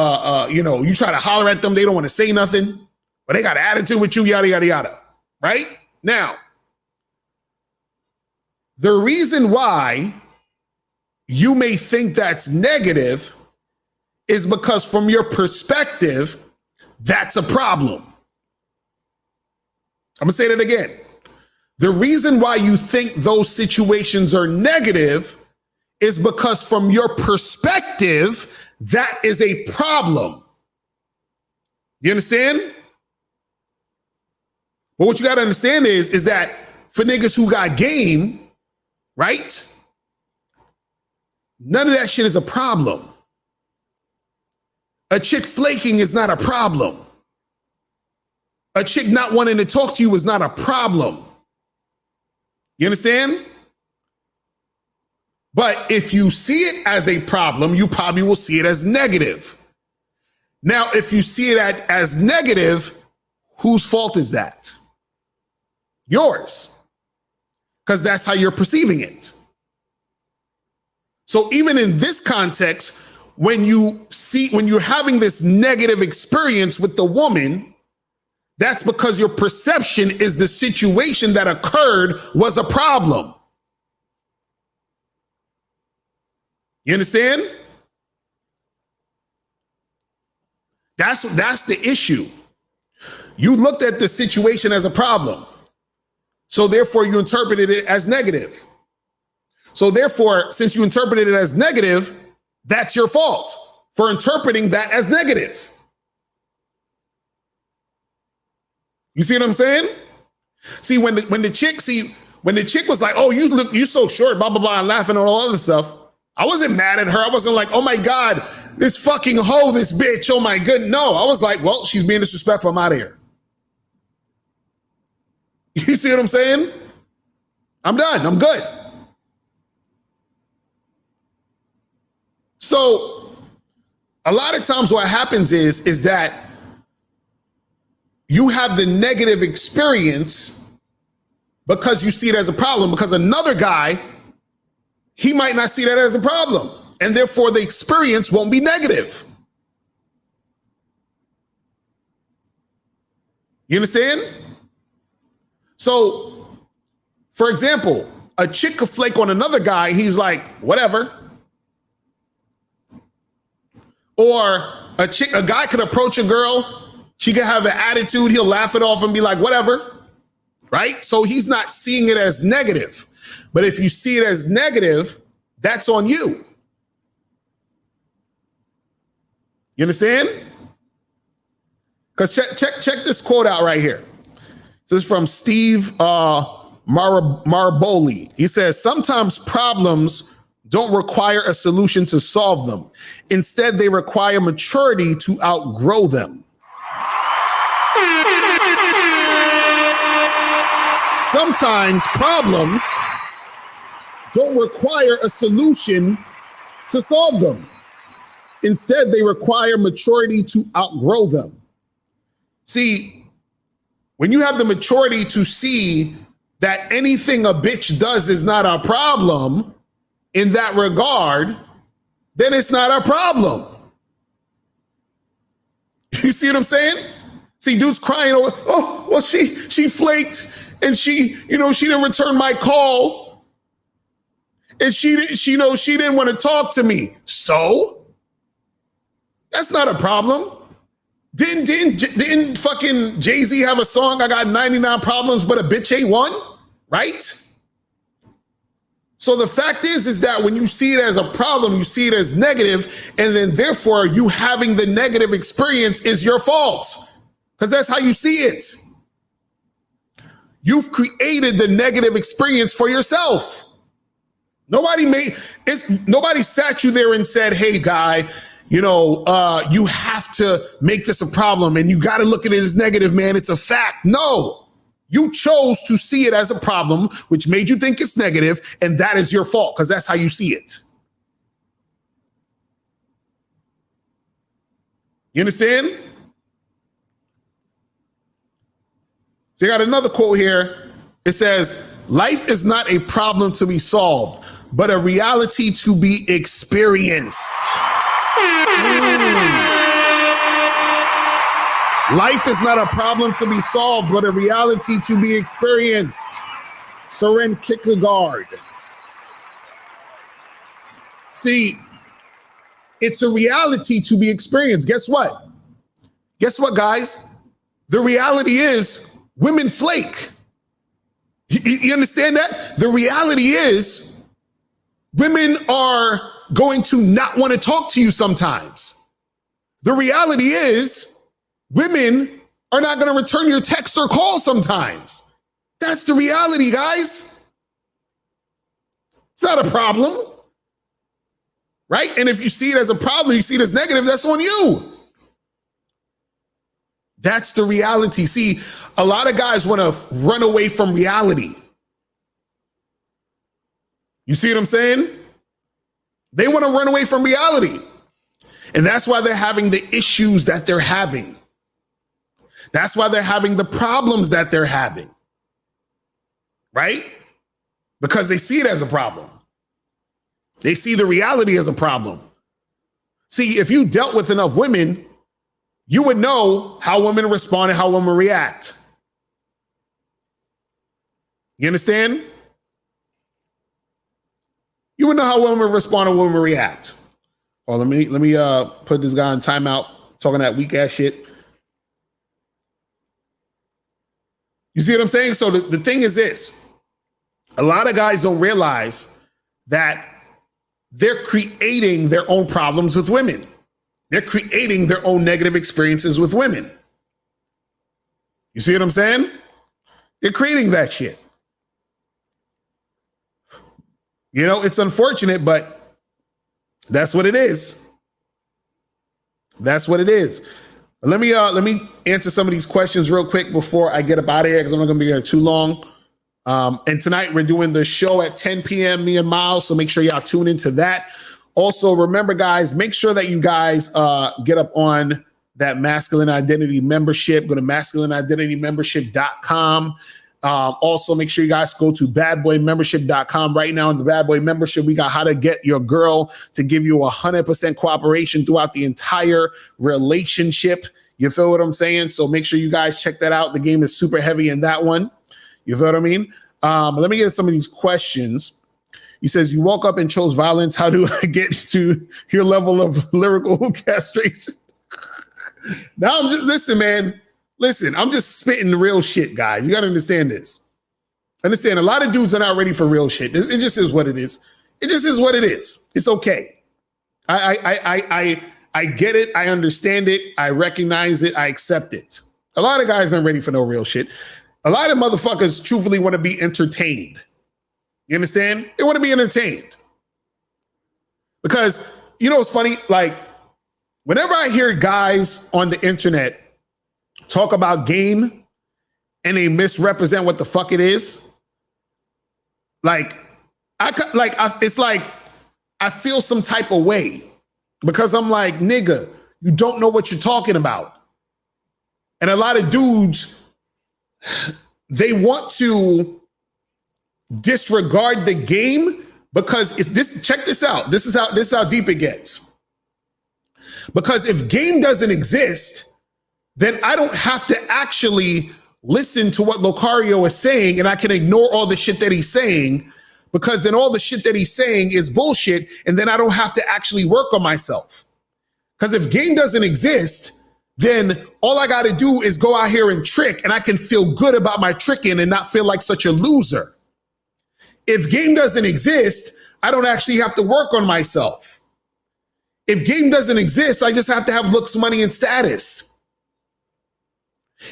you try to holler at them. They don't want to say nothing, but they got an attitude with you, yada, yada, yada. Right? Now, the reason why you may think that's negative is because from your perspective, that's a problem. I'm gonna say that again. The reason why you think those situations are negative is because from your perspective, that is a problem. You understand? But what you got to understand is that for niggas who got game, right? None of that shit is a problem. A chick flaking is not a problem. A chick not wanting to talk to you is not a problem. You understand? But if you see it as a problem, you probably will see it as negative. Now, if you see it as negative, whose fault is that? Yours. Because that's how you're perceiving it. So even in this context, when you're having this negative experience with the woman, that's because your perception is the situation that occurred was a problem. You understand? That's the issue. You looked at the situation as a problem. So therefore, you interpreted it as negative. So therefore, since you interpreted it as negative, that's your fault for interpreting that as negative. You see what I'm saying? See, when the chick was like, "Oh, you so short," blah blah blah, and laughing and all other stuff, I wasn't mad at her. I wasn't like, "Oh my God, this fucking hoe, this bitch, oh my goodness." No, I was like, "Well, she's being disrespectful. I'm out of here." You see what I'm saying? I'm done. I'm good. So a lot of times what happens is that you have the negative experience because you see it as a problem, because another guy, he might not see that as a problem, and therefore the experience won't be negative. You understand? So, for example, a chick could flake on another guy, he's like, whatever. Or a guy could approach a girl, she could have an attitude, he'll laugh it off and be like, whatever, right? So he's not seeing it as negative. But if you see it as negative, that's on you. You understand? Because check this quote out right here. This is from Steve Maraboli. He says, sometimes problems don't require a solution to solve them. Instead, they require maturity to outgrow them. Sometimes problems don't require a solution to solve them. Instead, they require maturity to outgrow them. See, when you have the maturity to see that anything a bitch does is not a problem in that regard, then it's not a problem. You see what I'm saying? See, dude's crying over, oh, well, she flaked and she didn't return my call and she didn't want to talk to me. So that's not a problem. Didn't fucking Jay-Z have a song, I got 99 problems, but a bitch ain't one, right? So the fact is that when you see it as a problem, you see it as negative, and then therefore you having the negative experience is your fault, because that's how you see it. You've created the negative experience for yourself. Nobody sat you there and said, hey, guy, you have to make this a problem and you got to look at it as negative, man. It's a fact. No. You chose to see it as a problem, which made you think it's negative, and that is your fault because that's how you see it. You understand? So you got another quote here. It says, life is not a problem to be solved, but a reality to be experienced. Life is not a problem to be solved, but a reality to be experienced. Søren Kierkegaard. See, it's a reality to be experienced. Guess what? Guess what, guys? The reality is women flake. You understand that? The reality is women are going to not want to talk to you sometimes. The reality is women are not going to return your text or call sometimes. That's the reality, guys. It's not a problem, right? And if you see it as a problem, you see it as negative, that's on you. That's the reality. See, a lot of guys want to run away from reality. You see what I'm saying? They want to run away from reality. And that's why they're having the issues that they're having. That's why they're having the problems that they're having, right? Because they see it as a problem. They see the reality as a problem. See, if you dealt with enough women, you would know how women respond and how women react. You understand? You would know how women respond and women react. Oh, let me put this guy in timeout talking that weak ass shit. You see what I'm saying? So the thing is this. A lot of guys don't realize that they're creating their own problems with women. They're creating their own negative experiences with women. You see what I'm saying? They're creating that shit. You know, it's unfortunate, but that's what it is. That's what it is. Let me answer some of these questions real quick before I get up out of here, because I'm not going to be here too long. And tonight we're doing the show at 10 p.m., me and Miles, so make sure y'all tune into that. Also, remember, guys, make sure that you guys get up on that Masculine Identity membership. Go to masculineidentitymembership.com. Also, make sure you guys go to badboymembership.com. Right now in the Bad Boy membership, we got how to get your girl to give you 100% cooperation throughout the entire relationship. You feel what I'm saying? So make sure you guys check that out. The game is super heavy in that one. You feel what I mean? Let me get some of these questions. He says, you woke up and chose violence. How do I get to your level of lyrical castration? Now I'm just, listen, man. Listen, I'm just spitting the real shit, guys. You got to understand this. Understand, a lot of dudes are not ready for real shit. It just is what it is. It just is what it is. It's okay. I get it. I understand it. I recognize it. I accept it. A lot of guys aren't ready for no real shit. A lot of motherfuckers truthfully want to be entertained. You understand? They want to be entertained. Because, you know what's funny? Like, whenever I hear guys on the internet talk about game and they misrepresent what the fuck it is, it's like I feel some type of way, because I'm like, nigga, you don't know what you're talking about. And a lot of dudes, they want to disregard the game because if this, check this out. This is how deep it gets. Because if game doesn't exist, then I don't have to actually listen to what Locario is saying, and I can ignore all the shit that he's saying, because then all the shit that he's saying is bullshit, and then I don't have to actually work on myself. Because if game doesn't exist, then all I got to do is go out here and trick, and I can feel good about my tricking and not feel like such a loser. If game doesn't exist, I don't actually have to work on myself. If game doesn't exist, I just have to have looks, money, and status.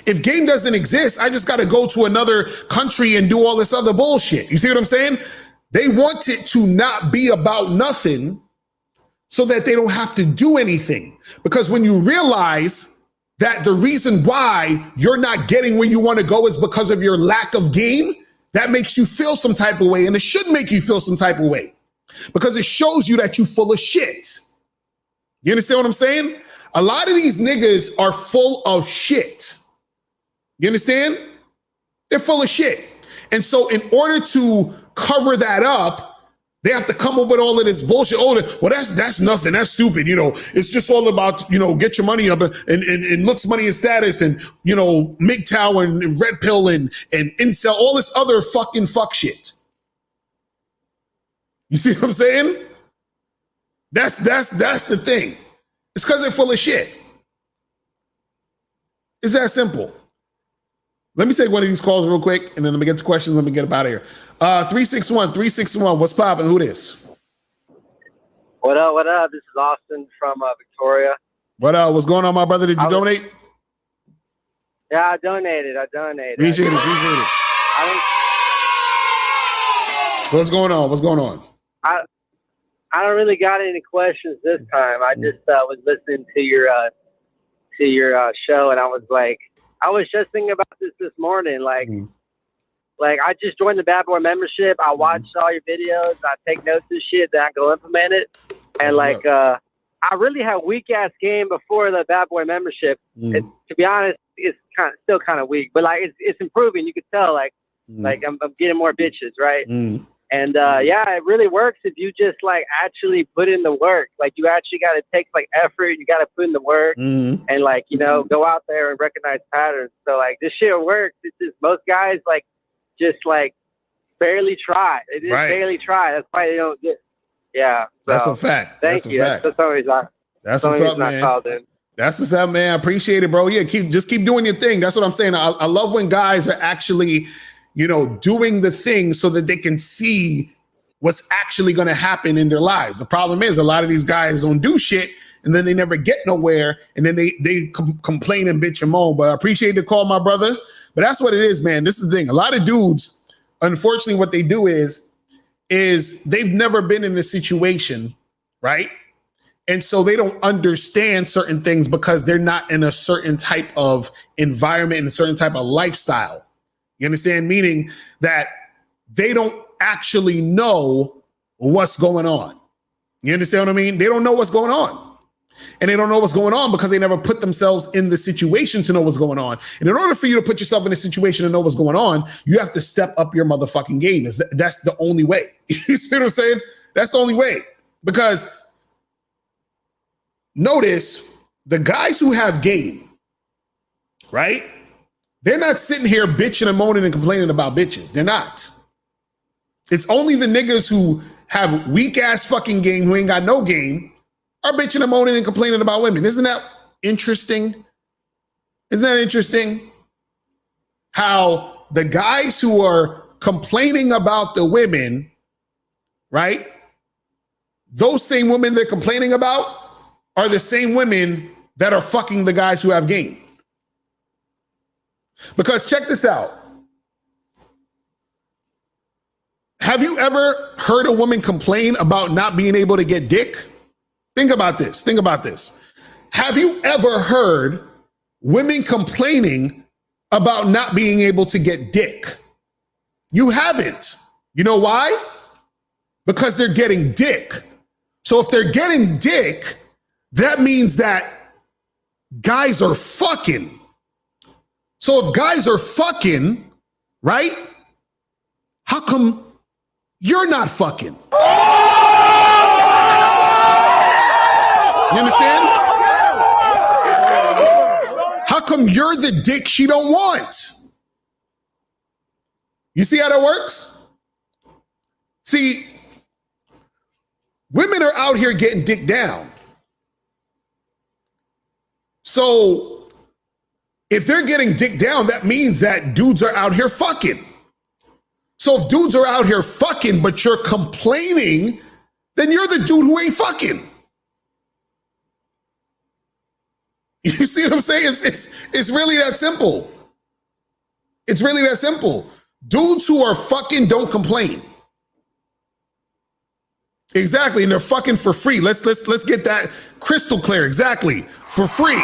If game doesn't exist, I just got to go to another country and do all this other bullshit. You see what I'm saying? They want it to not be about nothing so that they don't have to do anything. Because when you realize that the reason why you're not getting where you want to go is because of your lack of game, that makes you feel some type of way. And it should make you feel some type of way, because it shows you that you're full of shit. You understand what I'm saying? A lot of these niggas are full of shit. You understand? They're full of shit. And so in order to cover that up, they have to come up with all of this bullshit. Oh, well, that's nothing. That's stupid. You know, it's just all about, you know, get your money up and looks, money, and status, and, you know, MGTOW and Red Pill and incel, all this other fucking fuck shit. You see what I'm saying? That's the thing. It's because they're full of shit. It's that simple. Let me take one of these calls real quick, and then let me get to questions. Let me get up out of here. 361. What's poppin'? Who this? What up? What up? This is Austin from Victoria. What up? What's going on, my brother? Did you donate? Yeah, I donated. Appreciate it. What's going on? I don't really got any questions this time. I just was listening to your show, and I was like, I was just thinking about this morning. Like I just joined the Bad Boy membership. I watched all your videos. I take notes and shit. Then I go implement it. And I really had weak ass game before the Bad Boy membership. To be honest, it's still kind of weak, but like it's improving. You could tell like I'm getting more bitches, right? And it really works if you just like actually put in the work. Like you actually got to take like effort. You got to put in the work and like, you know, go out there and recognize patterns. So like this shit works. It's just most guys like just like barely try. They just barely try. That's why they don't get. Yeah. So, that's a fact. Thank you. That's always That's what's up, man. That's what's up, man. I appreciate it, bro. Yeah, just keep doing your thing. That's what I'm saying. I love when guys are actually, doing the thing so that they can see what's actually going to happen in their lives. The problem is a lot of these guys don't do shit, and then they never get nowhere, and then they complain and bitch and moan. But I appreciate the call, my brother. But that's what it is, man. This is the thing. A lot of dudes, unfortunately, what they do is they've never been in a situation, right? And so they don't understand certain things because they're not in a certain type of environment and a certain type of lifestyle. You understand? Meaning that they don't actually know what's going on. You understand what I mean? They don't know what's going on. And they don't know what's going on because they never put themselves in the situation to know what's going on. And in order for you to put yourself in a situation to know what's going on, you have to step up your motherfucking game. That's the only way. You see what I'm saying? That's the only way. Because notice the guys who have game, right? They're not sitting here bitching and moaning and complaining about bitches. They're not. It's only the niggas who have weak ass fucking game, who ain't got no game, are bitching and moaning and complaining about women. Isn't that interesting? Isn't that interesting? How the guys who are complaining about the women, right? Those same women they're complaining about are the same women that are fucking the guys who have game. Because check this out. Have you ever heard a woman complain about not being able to get dick? Think about this. Think about this. Have you ever heard women complaining about not being able to get dick? You haven't. You know why? Because they're getting dick. So if they're getting dick, that means that guys are fucking. So if guys are fucking, right? How come you're not fucking? You understand? How come you're the dick she don't want? You see how that works? See, women are out here getting dick down. So if they're getting dick down, that means that dudes are out here fucking. So if dudes are out here fucking, but you're complaining, then you're the dude who ain't fucking. You see what I'm saying? It's really that simple. It's really that simple. Dudes who are fucking don't complain. Exactly, and they're fucking for free. Let's get that crystal clear. Exactly, for free.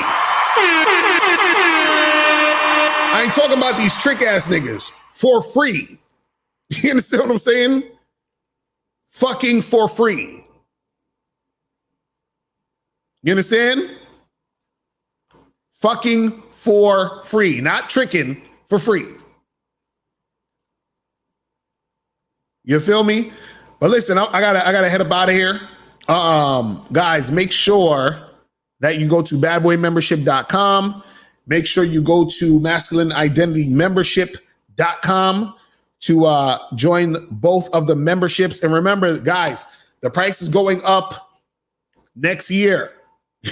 I ain't talking about these trick ass niggas. For free. You understand what I'm saying? Fucking for free. You understand? Fucking for free, not tricking, for free. You feel me? But listen, I gotta head up out of here. Guys, make sure that you go to badboymembership.com. Make sure you go to masculineidentitymembership.com to join both of the memberships. And remember, guys, the price is going up next year.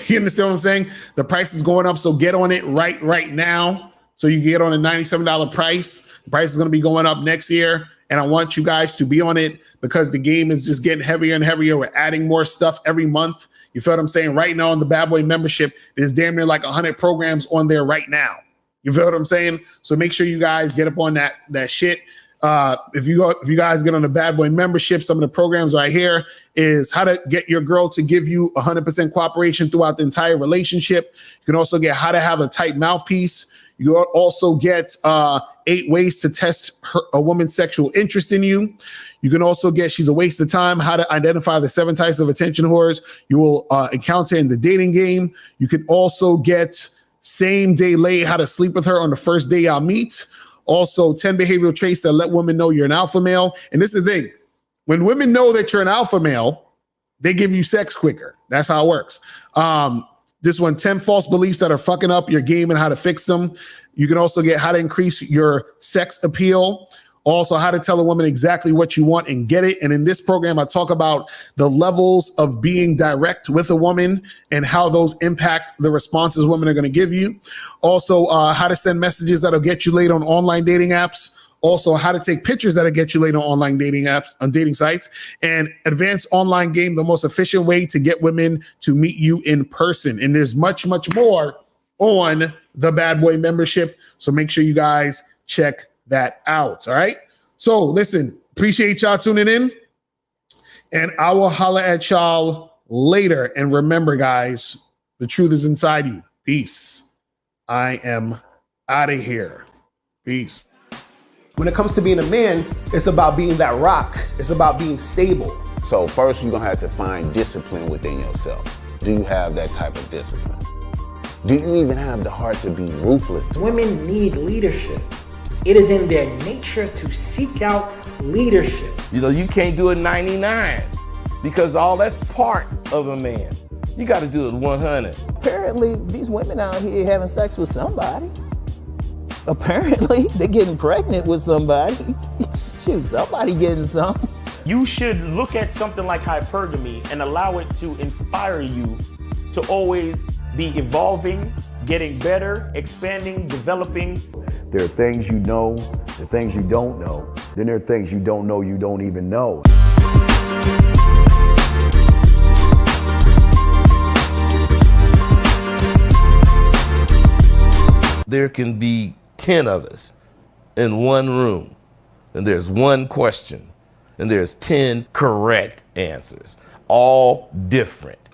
You understand what I'm saying? The price is going up, so get on it right now. So you get on a $97 price. The price is going to be going up next year. And I want you guys to be on it because the game is just getting heavier and heavier. We're adding more stuff every month. You feel what I'm saying? Right now on the Bad Boy membership, there's damn near like 100 programs on there right now. You feel what I'm saying? So make sure you guys get up on that shit. If you guys get on the Bad Boy membership, some of the programs right here is how to get your girl to give you 100% cooperation throughout the entire relationship. You can also get how to have a tight mouthpiece. You also get 8 ways to test a woman's sexual interest in you. You can also get She's a Waste of Time, how to identify the 7 types of attention whores you will encounter in the dating game. You can also get Same Day Lay, how to sleep with her on the first day y'all meet. Also, 10 behavioral traits that let women know you're an alpha male. And this is the thing. When women know that you're an alpha male, they give you sex quicker. That's how it works. This one, 10 false beliefs that are fucking up your game and how to fix them. You can also get how to increase your sex appeal. Also, how to tell a woman exactly what you want and get it. And in this program, I talk about the levels of being direct with a woman and how those impact the responses women are going to give you. Also, how to send messages that'll get you laid on online dating apps. Also, how to take pictures that'll get you laid on online dating apps, on dating sites, and advanced online game, the most efficient way to get women to meet you in person. And there's much, much more on the Bad Boy membership. So make sure you guys check that out. All right. So listen, appreciate y'all tuning in, and I will holler at y'all later. And remember, guys, the truth is inside you. Peace. I am out of here. Peace. When it comes to being a man, it's about being that rock. It's about being stable. So first, you're gonna have to find discipline within yourself. Do you have that type of discipline? Do you even have the heart to be ruthless? Women need leadership. It is in their nature to seek out leadership. You know, you can't do it 99 because all that's part of a man. You got to do it 100. Apparently, these women out here having sex with somebody. Apparently, they're getting pregnant with somebody. Shoot, somebody getting some. You should look at something like hypergamy and allow it to inspire you to always be evolving, getting better, expanding, developing. There are things you know, there are things you don't know. Then there are things you don't know you don't even know. There can be 10 of us in one room, and there's one question, and there's 10 correct answers, all different.